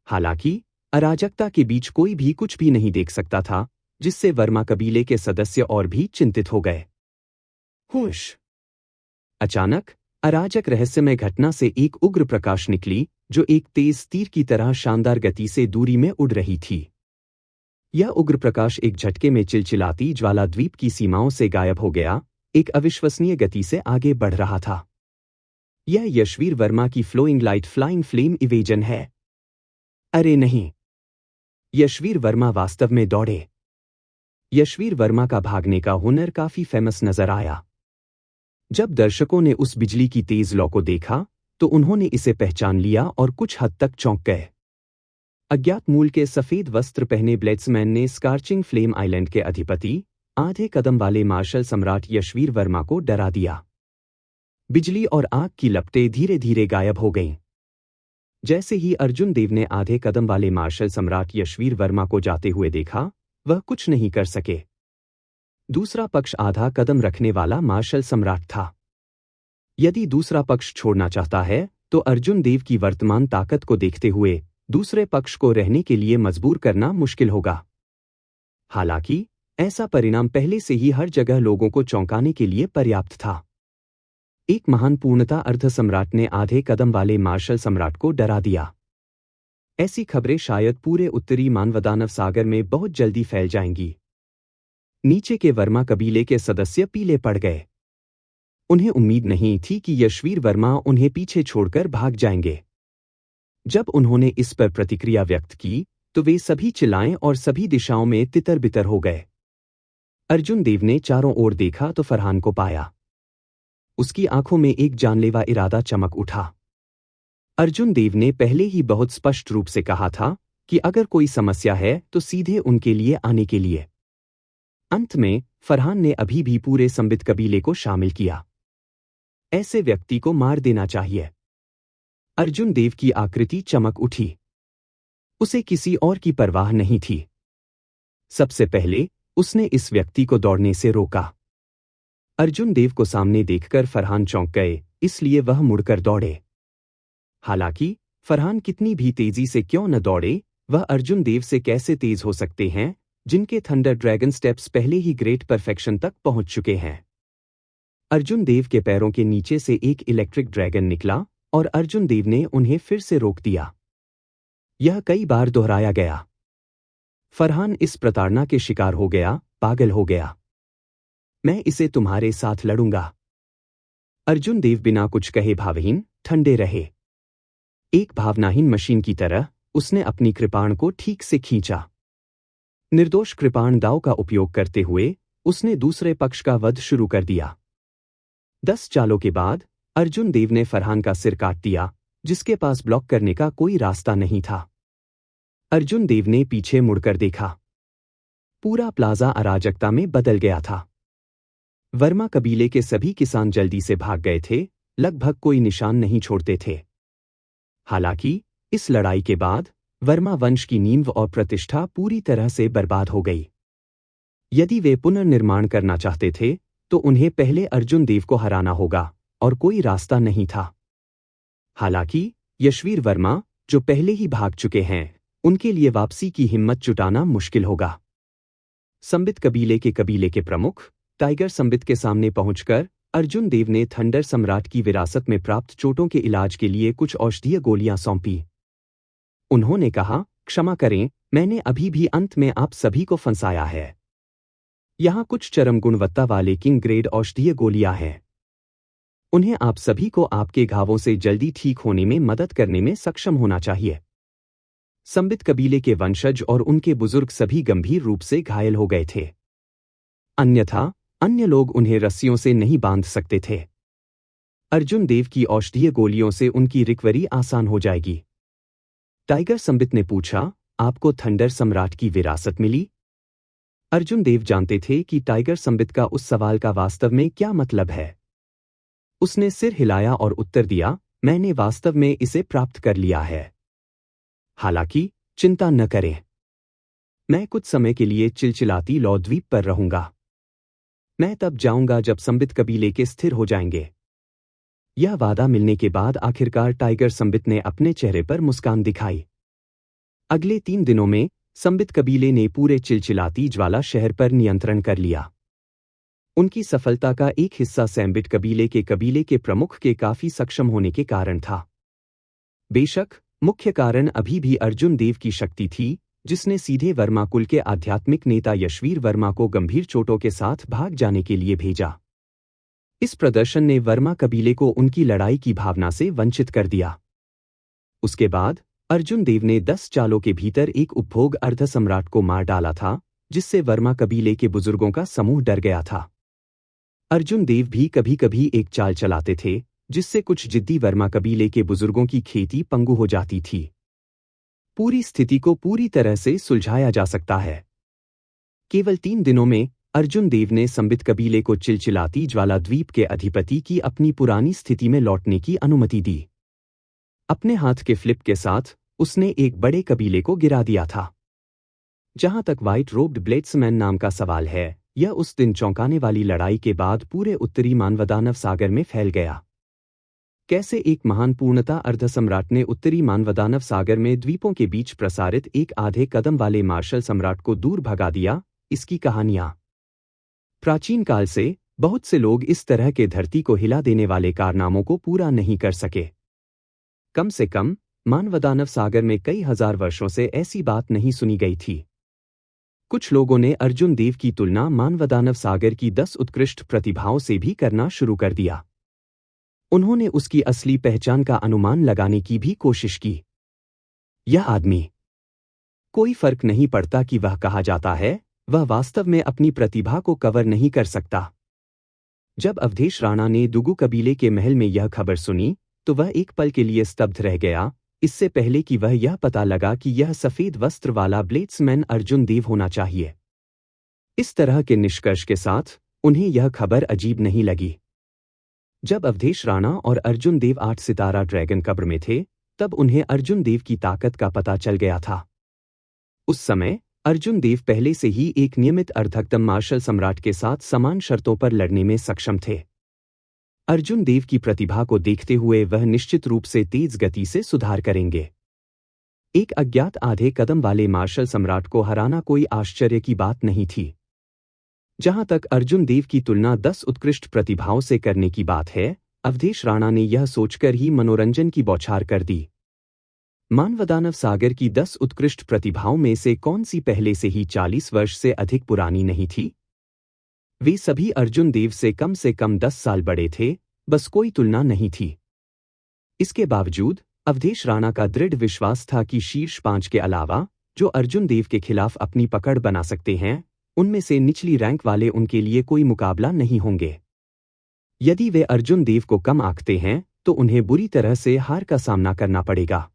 हालांकि अराजकता के बीच कोई भी कुछ भी नहीं देख सकता था, जिससे वर्मा कबीले के सदस्य और भी चिंतित हो गए। हुश! अचानक अराजक रहस्यमय घटना से एक उग्र प्रकाश निकली, जो एक तेज तीर की तरह शानदार गति से दूरी में उड़ रही थी। यह उग्र प्रकाश एक झटके में चिलचिलाती ज्वाला द्वीप की सीमाओं से गायब हो गया, एक अविश्वसनीय गति से आगे बढ़ रहा था। यह यशवीर वर्मा की flowing light flying flame evasion है। अरे नहीं! यशवीर वर्मा वास्तव में दौड़े। यशवीर वर्मा का भागने का हुनर काफी फेमस नजर आया। जब दर्शकों ने उस बिजली की तेज लौ को देखा, तो उन्होंने इसे पहचान लिया और कुछ हद तक चौंक गए। अज्ञात मूल के सफेद वस्त्र पहने ब्लेड्समैन ने स्कार्चिंग फ्लेम आइलैंड के अधिपति, आधे कदम वाले मार्शल सम्राट यशवीर वर्मा को डरा दिया। बिजली और आग की लपटें धीरे धीरे गायब हो गईं। जैसे ही अर्जुन देव ने आधे कदम वाले मार्शल सम्राट यशवीर वर्मा को जाते हुए देखा, वह कुछ नहीं कर सके। दूसरा पक्ष आधा कदम रखने वाला मार्शल सम्राट था। यदि दूसरा पक्ष छोड़ना चाहता है, तो अर्जुन देव की वर्तमान ताकत को देखते हुए दूसरे पक्ष को रहने के लिए मजबूर करना मुश्किल होगा। हालांकि ऐसा परिणाम पहले से ही हर जगह लोगों को चौंकाने के लिए पर्याप्त था। एक महान पूर्णता अर्ध सम्राट ने आधे कदम वाले मार्शल सम्राट को डरा दिया। ऐसी खबरें शायद पूरे उत्तरी मानवदानव सागर में बहुत जल्दी फैल जाएंगी। नीचे के वर्मा कबीले के सदस्य पीले पड़ गए। उन्हें उम्मीद नहीं थी कि यशवीर वर्मा उन्हें पीछे छोड़कर भाग जाएंगे। जब उन्होंने इस पर प्रतिक्रिया व्यक्त की, तो वे सभी चिल्लाए और सभी दिशाओं में तितर-बितर हो गए। अर्जुन देव ने चारों ओर देखा तो फरहान को पाया। उसकी आंखों में एक जानलेवा इरादा चमक उठा। अर्जुन देव ने पहले ही बहुत स्पष्ट रूप से कहा था कि अगर कोई समस्या है तो सीधे उनके लिए आने के लिए। अंत में फरहान ने अभी भी पूरे संबित कबीले को शामिल किया। ऐसे व्यक्ति को मार देना चाहिए। अर्जुन देव की आकृति चमक उठी। उसे किसी और की परवाह नहीं थी। सबसे पहले उसने इस व्यक्ति को दौड़ने से रोका। अर्जुन देव को सामने देखकर फरहान चौंक गए, इसलिए वह मुड़कर दौड़े। हालांकि फरहान कितनी भी तेजी से क्यों न दौड़े, वह अर्जुन देव से कैसे तेज हो सकते हैं, जिनके थंडर ड्रैगन स्टेप्स पहले ही ग्रेट परफेक्शन तक पहुंच चुके हैं। अर्जुन देव के पैरों के नीचे से एक इलेक्ट्रिक ड्रैगन निकला और अर्जुन देव ने उन्हें फिर से रोक दिया। यह कई बार दोहराया गया। फरहान इस प्रताड़ना के शिकार हो गया, पागल हो गया। मैं इसे तुम्हारे साथ लड़ूंगा। अर्जुन देव बिना कुछ कहे भावहीन ठंडे रहे। एक भावनाहीन मशीन की तरह उसने अपनी कृपाण को ठीक से खींचा। निर्दोष कृपाण दाव का उपयोग करते हुए उसने दूसरे पक्ष का वध शुरू कर दिया। 10 चालों के बाद अर्जुन देव ने फरहान का सिर काट दिया, जिसके पास ब्लॉक करने का कोई रास्ता नहीं था। अर्जुन देव ने पीछे मुड़कर देखा। पूरा प्लाजा अराजकता में बदल गया था। वर्मा कबीले के सभी किसान जल्दी से भाग गए थे, लगभग कोई निशान नहीं छोड़ते थे। हालांकि इस लड़ाई के बाद वर्मा वंश की नींव और प्रतिष्ठा पूरी तरह से बर्बाद हो गई। यदि वे पुनर्निर्माण करना चाहते थे, तो उन्हें पहले अर्जुन देव को हराना होगा, और कोई रास्ता नहीं था। हालांकि यशवीर वर्मा, जो पहले ही भाग चुके हैं, उनके लिए वापसी की हिम्मत जुटाना मुश्किल होगा। संबित कबीले के प्रमुख टाइगर संबित के सामने पहुंचकर अर्जुन देव ने थंडर सम्राट की विरासत में प्राप्त चोटों के इलाज के लिए कुछ औषधीय गोलियां सौंपी। उन्होंने कहा, क्षमा करें, मैंने अभी भी अंत में आप सभी को फंसाया है। यहाँ कुछ चरम गुणवत्ता वाले किंग ग्रेड औषधीय गोलियां हैं। उन्हें आप सभी को आपके घावों से जल्दी ठीक होने में मदद करने में सक्षम होना चाहिए। संबित कबीले के वंशज और उनके बुजुर्ग सभी गंभीर रूप से घायल हो गए थे। अन्यथा अन्य लोग उन्हें रस्सियों से नहीं बांध सकते थे। अर्जुन देव की औषधीय गोलियों से उनकी रिकवरी आसान हो जाएगी। टाइगर संबित ने पूछा, आपको थंडर सम्राट की विरासत मिली? अर्जुन देव जानते थे कि टाइगर संबित का उस सवाल का वास्तव में क्या मतलब है। उसने सिर हिलाया और उत्तर दिया, मैंने वास्तव में इसे प्राप्त कर लिया है। हालांकि चिंता न करें। मैं कुछ समय के लिए चिलचिलाती लौ द्वीप पर रहूंगा। मैं तब जाऊंगा जब संबित कबीले के स्थिर हो जाएंगे। यह वादा मिलने के बाद आखिरकार टाइगर संबित ने अपने चेहरे पर मुस्कान दिखाई। अगले 3 दिनों में संबित कबीले ने पूरे चिलचिलाती ज्वाला शहर पर नियंत्रण कर लिया। उनकी सफलता का एक हिस्सा सैम्बिट कबीले के प्रमुख के काफी सक्षम होने के कारण था। बेशक मुख्य कारण अभी भी अर्जुन देव की शक्ति थी, जिसने सीधे वर्मा कुल के आध्यात्मिक नेता यशवीर वर्मा को गंभीर चोटों के साथ भाग जाने के लिए भेजा। इस प्रदर्शन ने वर्मा कबीले को उनकी लड़ाई की भावना से वंचित कर दिया। उसके बाद अर्जुन देव ने 10 चालों के भीतर एक उपभोग अर्ध सम्राट को मार डाला था, जिससे वर्मा कबीले के बुजुर्गों का समूह डर गया था। अर्जुन देव भी कभी कभी एक चाल चलाते थे, जिससे कुछ जिद्दी वर्मा कबीले के बुजुर्गों की खेती पंगु हो जाती थी। पूरी स्थिति को पूरी तरह से सुलझाया जा सकता है। केवल 3 दिनों में अर्जुन देव ने संबित कबीले को चिलचिलाती ज्वाला द्वीप के अधिपति की अपनी पुरानी स्थिति में लौटने की अनुमति दी। अपने हाथ के फ्लिप के साथ उसने एक बड़े कबीले को गिरा दिया था। जहां तक व्हाइट रोब्ड ब्लेड्समैन नाम का सवाल है, यह उस दिन चौंकाने वाली लड़ाई के बाद पूरे उत्तरी मानवदानव सागर में फैल गया। कैसे एक महान पूर्णता अर्धसम्राट ने उत्तरी मानवदानव सागर में द्वीपों के बीच प्रसारित एक आधे कदम वाले मार्शल सम्राट को दूर भगा दिया, इसकी कहानियां प्राचीन काल से बहुत से लोग इस तरह के धरती को हिला देने वाले कारनामों को पूरा नहीं कर सके। कम से कम मानवदानव सागर में कई हजार वर्षों से ऐसी बात नहीं सुनी गई थी। कुछ लोगों ने अर्जुन देव की तुलना मानवदानव सागर की 10 उत्कृष्ट प्रतिभाओं से भी करना शुरू कर दिया। उन्होंने उसकी असली पहचान का अनुमान लगाने की भी कोशिश की। यह आदमी, कोई फर्क नहीं पड़ता कि वह कहा जाता है, वह वास्तव में अपनी प्रतिभा को कवर नहीं कर सकता। जब अवधेश राणा ने दुगु कबीले के महल में यह खबर सुनी, तो वह एक पल के लिए स्तब्ध रह गया, इससे पहले कि वह यह पता लगा कि यह सफेद वस्त्र वाला ब्लेड्समैन अर्जुन देव होना चाहिए। इस तरह के निष्कर्ष के साथ उन्हें यह खबर अजीब नहीं लगी। जब अवधेश राणा और अर्जुन देव 8 सितारा ड्रैगन कब्र में थे, तब उन्हें अर्जुन देव की ताकत का पता चल गया था। उस समय अर्जुन देव पहले से ही एक नियमित अर्धकदम मार्शल सम्राट के साथ समान शर्तों पर लड़ने में सक्षम थे। अर्जुन देव की प्रतिभा को देखते हुए वह निश्चित रूप से तेज गति से सुधार करेंगे। एक अज्ञात आधे कदम वाले मार्शल सम्राट को हराना कोई आश्चर्य की बात नहीं थी। जहां तक अर्जुन देव की तुलना 10 उत्कृष्ट प्रतिभाओं से करने की बात है, अवधेश राणा ने यह सोचकर ही मनोरंजन की बौछार कर दी। मानवदानव सागर की 10 उत्कृष्ट प्रतिभाओं में से कौन सी पहले से ही 40 वर्ष से अधिक पुरानी नहीं थी? वे सभी अर्जुन देव से कम 10 साल बड़े थे, बस कोई तुलना नहीं थी। इसके बावजूद अवधेश राणा का दृढ़ विश्वास था कि शीर्ष 5 के अलावा जो अर्जुन देव के खिलाफ अपनी पकड़ बना सकते हैं, उनमें से निचली रैंक वाले उनके लिए कोई मुकाबला नहीं होंगे। यदि वे अर्जुन देव को कम आंकते हैं, तो उन्हें बुरी तरह से हार का सामना करना पड़ेगा।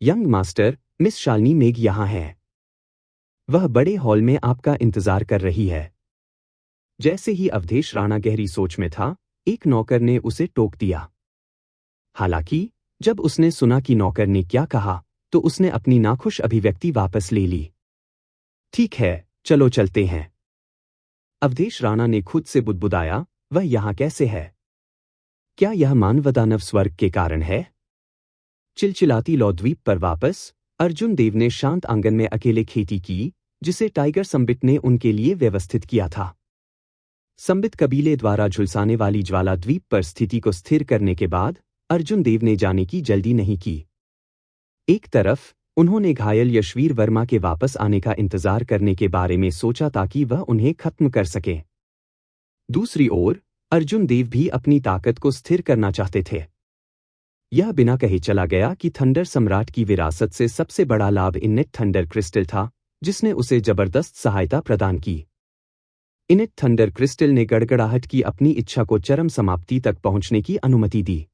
यंग मास्टर, मिस शालिनी मेघ यहाँ है। वह बड़े हॉल में आपका इंतजार कर रही है। जैसे ही अवधेश राणा गहरी सोच में था, एक नौकर ने उसे टोक दिया। हालांकि जब उसने सुना कि नौकर ने क्या कहा, तो उसने अपनी नाखुश अभिव्यक्ति वापस ले ली। ठीक है, चलो चलते हैं। अवधेश राणा ने खुद से बुदबुदाया, वह यहाँ कैसे है? क्या यह मानवदानव स्वर्ग के कारण है? चिलचिलाती लौ द्वीप पर वापस अर्जुन देव ने शांत आंगन में अकेले खेती की, जिसे टाइगर संबित ने उनके लिए व्यवस्थित किया था। संबित कबीले द्वारा झुलसाने वाली ज्वाला द्वीप पर स्थिति को स्थिर करने के बाद अर्जुन देव ने जाने की जल्दी नहीं की। एक तरफ उन्होंने घायल यशवीर वर्मा के वापस आने का इंतजार करने के बारे में सोचा ताकि वह उन्हें खत्म कर सके। दूसरी ओर अर्जुन देव भी अपनी ताकत को स्थिर करना चाहते थे। यह बिना कहे चला गया कि थंडर सम्राट की विरासत से सबसे बड़ा लाभ इनेट थंडर क्रिस्टल था, जिसने उसे जबरदस्त सहायता प्रदान की। इनेट थंडर क्रिस्टल ने गड़गड़ाहट की अपनी इच्छा को चरम समाप्ति तक पहुंचने की अनुमति दी।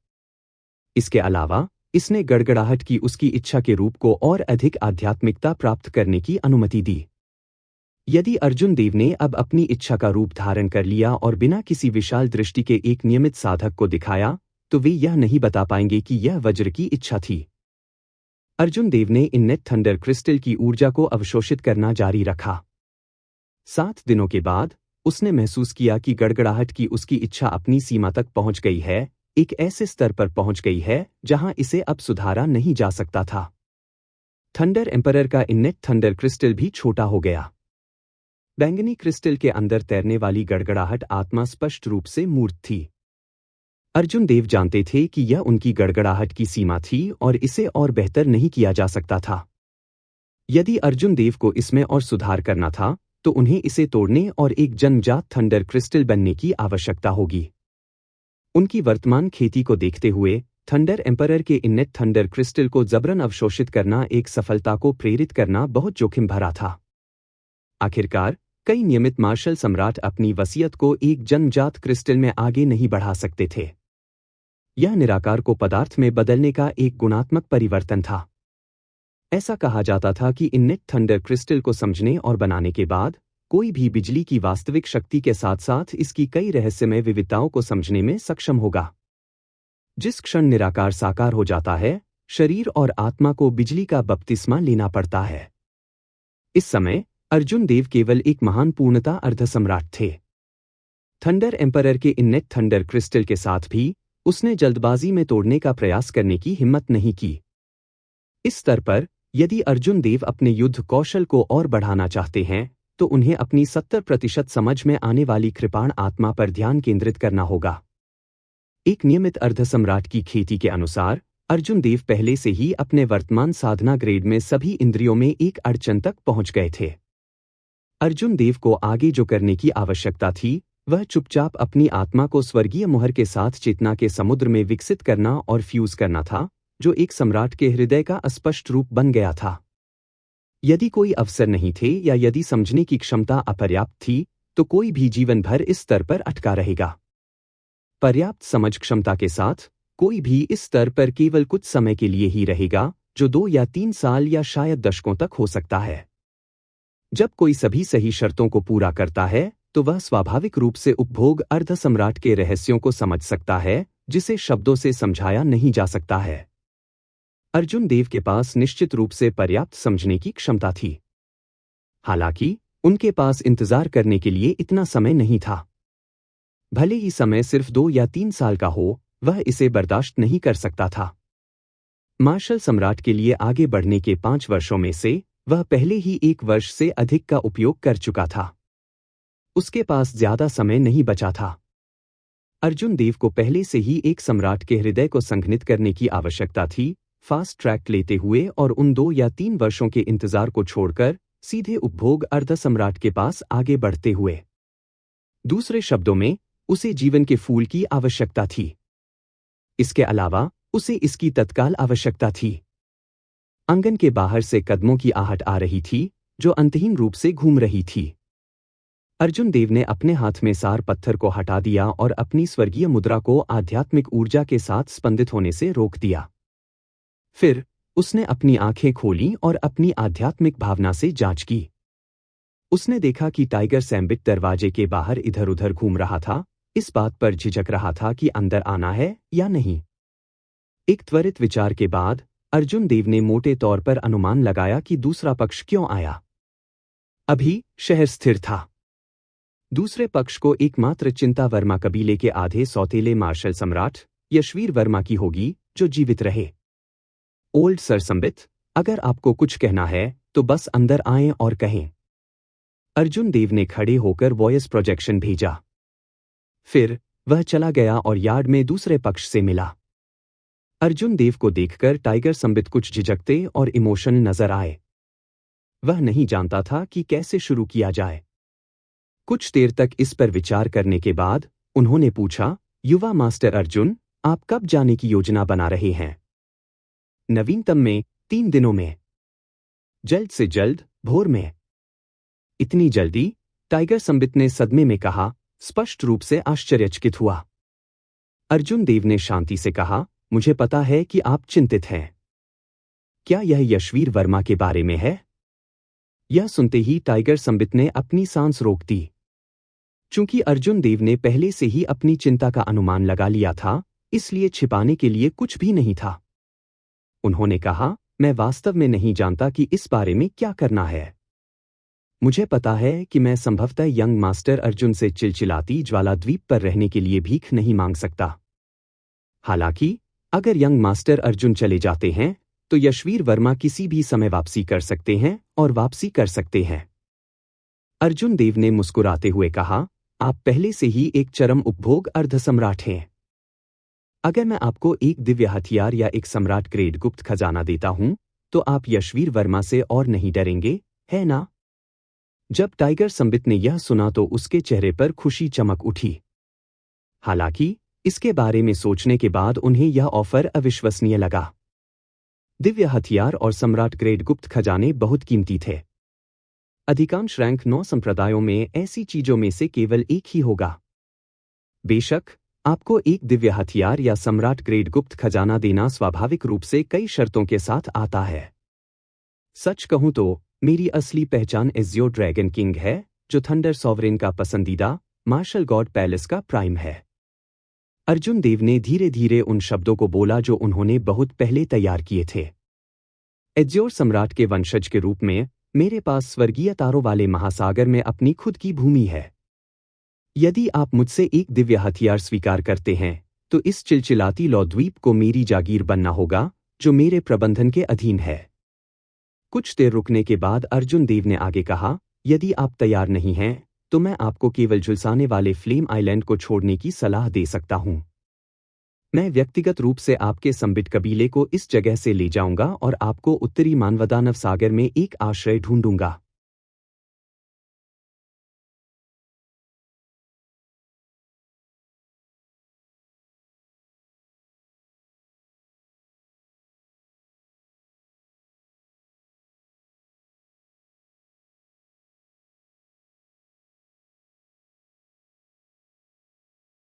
इसके अलावा इसने गड़गड़ाहट की उसकी इच्छा के रूप को और अधिक आध्यात्मिकता प्राप्त करने की अनुमति दी। यदि अर्जुन देव ने अब अपनी इच्छा का रूप धारण कर लिया और बिना किसी विशाल दृष्टि के एक नियमित साधक को दिखाया, तो वे यह नहीं बता पाएंगे कि यह वज्र की इच्छा थी। अर्जुन देव ने इन्नेट थंडर क्रिस्टल की ऊर्जा को अवशोषित करना जारी रखा। 7 दिनों के बाद उसने महसूस किया कि गड़गड़ाहट की उसकी इच्छा अपनी सीमा तक पहुंच गई है, एक ऐसे स्तर पर पहुंच गई है जहां इसे अब सुधारा नहीं जा सकता था। थंडर एम्परर का इन्नेट थंडर क्रिस्टल भी छोटा हो गया। बैंगनी क्रिस्टल के अंदर तैरने वाली गड़गड़ाहट आत्मा स्पष्ट रूप से मूर्त थी। अर्जुन देव जानते थे कि यह उनकी गड़गड़ाहट की सीमा थी और इसे और बेहतर नहीं किया जा सकता था। यदि अर्जुन देव को इसमें और सुधार करना था तो उन्हें इसे तोड़ने और एक जन्मजात थंडर क्रिस्टल बनने की आवश्यकता होगी। उनकी वर्तमान खेती को देखते हुए थंडर एम्परर के इन्नेट थंडर क्रिस्टल को जबरन अवशोषित करना एक सफलता को प्रेरित करना बहुत जोखिम भरा था। आखिरकार कई नियमित मार्शल सम्राट अपनी वसीयत को एक जन्मजात क्रिस्टल में आगे नहीं बढ़ा सकते थे। यह निराकार को पदार्थ में बदलने का एक गुणात्मक परिवर्तन था। ऐसा कहा जाता था कि इन्नेट थंडर क्रिस्टल को समझने और बनाने के बाद कोई भी बिजली की वास्तविक शक्ति के साथ साथ इसकी कई रहस्यमय विविधताओं को समझने में सक्षम होगा। जिस क्षण निराकार साकार हो जाता है, शरीर और आत्मा को बिजली का बपतिस्मा लेना पड़ता है। इस समय अर्जुन देव केवल एक महान पूर्णता अर्धसम्राट थे। थंडर एम्परर के इन्नेट थंडर क्रिस्टल के साथ भी उसने जल्दबाजी में तोड़ने का प्रयास करने की हिम्मत नहीं की। इस स्तर पर यदि अर्जुन देव अपने युद्ध कौशल को और बढ़ाना चाहते हैं तो उन्हें अपनी 70% समझ में आने वाली कृपाण आत्मा पर ध्यान केंद्रित करना होगा। एक नियमित अर्धसम्राट की खेती के अनुसार अर्जुन देव पहले से ही अपने वर्तमान साधना ग्रेड में सभी इंद्रियों में एक अड़चन तक पहुंच गए थे। अर्जुन देव को आगे जो करने की आवश्यकता थी वह चुपचाप अपनी आत्मा को स्वर्गीय मुहर के साथ चेतना के समुद्र में विकसित करना और फ्यूज करना था, जो एक सम्राट के हृदय का अस्पष्ट रूप बन गया था। यदि कोई अवसर नहीं थे या यदि समझने की क्षमता अपर्याप्त थी तो कोई भी जीवन भर इस स्तर पर अटका रहेगा। पर्याप्त समझ क्षमता के साथ कोई भी इस स्तर पर केवल कुछ समय के लिए ही रहेगा, जो 2 या 3 साल या शायद दशकों तक हो सकता है। जब कोई सभी सही शर्तों को पूरा करता है तो वह स्वाभाविक रूप से उपभोग अर्धसम्राट के रहस्यों को समझ सकता है, जिसे शब्दों से समझाया नहीं जा सकता है। अर्जुन देव के पास निश्चित रूप से पर्याप्त समझने की क्षमता थी। हालांकि उनके पास इंतजार करने के लिए इतना समय नहीं था। भले ही समय सिर्फ 2 या 3 साल का हो, वह इसे बर्दाश्त नहीं कर सकता था। मार्शल सम्राट के लिए आगे बढ़ने के 5 वर्षों में से वह पहले ही 1 वर्ष से अधिक का उपयोग कर चुका था। उसके पास ज्यादा समय नहीं बचा था। अर्जुन देव को पहले से ही एक सम्राट के हृदय को संघनित करने की आवश्यकता थी, फास्ट ट्रैक लेते हुए और उन 2 या 3 वर्षों के इंतजार को छोड़कर सीधे उपभोग अर्धसम्राट के पास आगे बढ़ते हुए। दूसरे शब्दों में, उसे जीवन के फूल की आवश्यकता थी। इसके अलावा उसे इसकी तत्काल आवश्यकता थी। आंगन के बाहर से कदमों की आहट आ रही थी, जो अंतहीन रूप से घूम रही थी। अर्जुन देव ने अपने हाथ में सार पत्थर को हटा दिया और अपनी स्वर्गीय मुद्रा को आध्यात्मिक ऊर्जा के साथ स्पंदित होने से रोक दिया। फिर उसने अपनी आंखें खोलीं और अपनी आध्यात्मिक भावना से जांच की। उसने देखा कि टाइगर सैम्बिट दरवाजे के बाहर इधर उधर घूम रहा था, इस बात पर झिझक रहा था कि अंदर आना है या नहीं। एक त्वरित विचार के बाद अर्जुन देव ने मोटे तौर पर अनुमान लगाया कि दूसरा पक्ष क्यों आया। अभी शहर स्थिर था। दूसरे पक्ष को एकमात्र चिंता वर्मा कबीले के आधे सौतेले मार्शल सम्राट यशवीर वर्मा की होगी, जो जीवित रहे। ओल्ड सर संबित, अगर आपको कुछ कहना है तो बस अंदर आएं और कहें। अर्जुन देव ने खड़े होकर वॉइस प्रोजेक्शन भेजा। फिर वह चला गया और यार्ड में दूसरे पक्ष से मिला। अर्जुन देव को देखकर टाइगर संबित कुछ झिझकते और इमोशनल नजर आए। वह नहीं जानता था कि कैसे शुरू किया जाए। कुछ देर तक इस पर विचार करने के बाद उन्होंने पूछा, युवा मास्टर अर्जुन, आप कब जाने की योजना बना रहे हैं? नवीनतम में 3 दिनों में। जल्द से जल्द, भोर में। इतनी जल्दी? टाइगर संबित ने सदमे में कहा, स्पष्ट रूप से आश्चर्यचकित हुआ। अर्जुन देव ने शांति से कहा, मुझे पता है कि आप चिंतित हैं। क्या यह यशवीर वर्मा के बारे में है? यह सुनते ही टाइगर संबित ने अपनी सांस रोक दी। चूंकि अर्जुन देव ने पहले से ही अपनी चिंता का अनुमान लगा लिया था, इसलिए छिपाने के लिए कुछ भी नहीं था। उन्होंने कहा, मैं वास्तव में नहीं जानता कि इस बारे में क्या करना है। मुझे पता है कि मैं संभवतः यंग मास्टर अर्जुन से चिलचिलाती ज्वाला द्वीप पर रहने के लिए भीख नहीं मांग सकता। हालांकि अगर यंग मास्टर अर्जुन चले जाते हैं तो यशवीर वर्मा किसी भी समय वापसी कर सकते हैं और वापसी कर सकते हैं। अर्जुन देव ने मुस्कुराते हुए कहा, आप पहले से ही एक चरम उपभोग अर्धसम्राट हैं। अगर मैं आपको एक दिव्य हथियार या एक सम्राट ग्रेड गुप्त खजाना देता हूं तो आप यशवीर वर्मा से और नहीं डरेंगे, है ना? जब टाइगर संबित ने यह सुना तो उसके चेहरे पर खुशी चमक उठी। हालांकि इसके बारे में सोचने के बाद उन्हें यह ऑफर अविश्वसनीय लगा। दिव्य हथियार और सम्राट ग्रेड गुप्त खजाने बहुत कीमती थे। अधिकांश रैंक 9 संप्रदायों में ऐसी चीजों में से केवल एक ही होगा। बेशक आपको एक दिव्य हथियार या सम्राट ग्रेड गुप्त खजाना देना स्वाभाविक रूप से कई शर्तों के साथ आता है। सच कहूं तो मेरी असली पहचान एजियो ड्रैगन किंग है, जो थंडर सॉवरेन का पसंदीदा मार्शल गॉड पैलेस का प्राइम है। अर्जुन देव ने धीरे धीरे उन शब्दों को बोला जो उन्होंने बहुत पहले तैयार किए थे। एजियोर सम्राट के वंशज के रूप में मेरे पास स्वर्गीय तारों वाले महासागर में अपनी खुद की भूमि है। यदि आप मुझसे एक दिव्य हथियार स्वीकार करते हैं तो इस चिलचिलाती लौ द्वीप को मेरी जागीर बनना होगा, जो मेरे प्रबंधन के अधीन है। कुछ देर रुकने के बाद अर्जुन देव ने आगे कहा, यदि आप तैयार नहीं हैं तो मैं आपको केवल झुलसाने वाले फ्लेम आइलैंड को छोड़ने की सलाह दे सकता हूं। मैं व्यक्तिगत रूप से आपके संबित कबीले को इस जगह से ले जाऊंगा और आपको उत्तरी मानवदानव सागर में एक आश्रय ढूंढूंगा।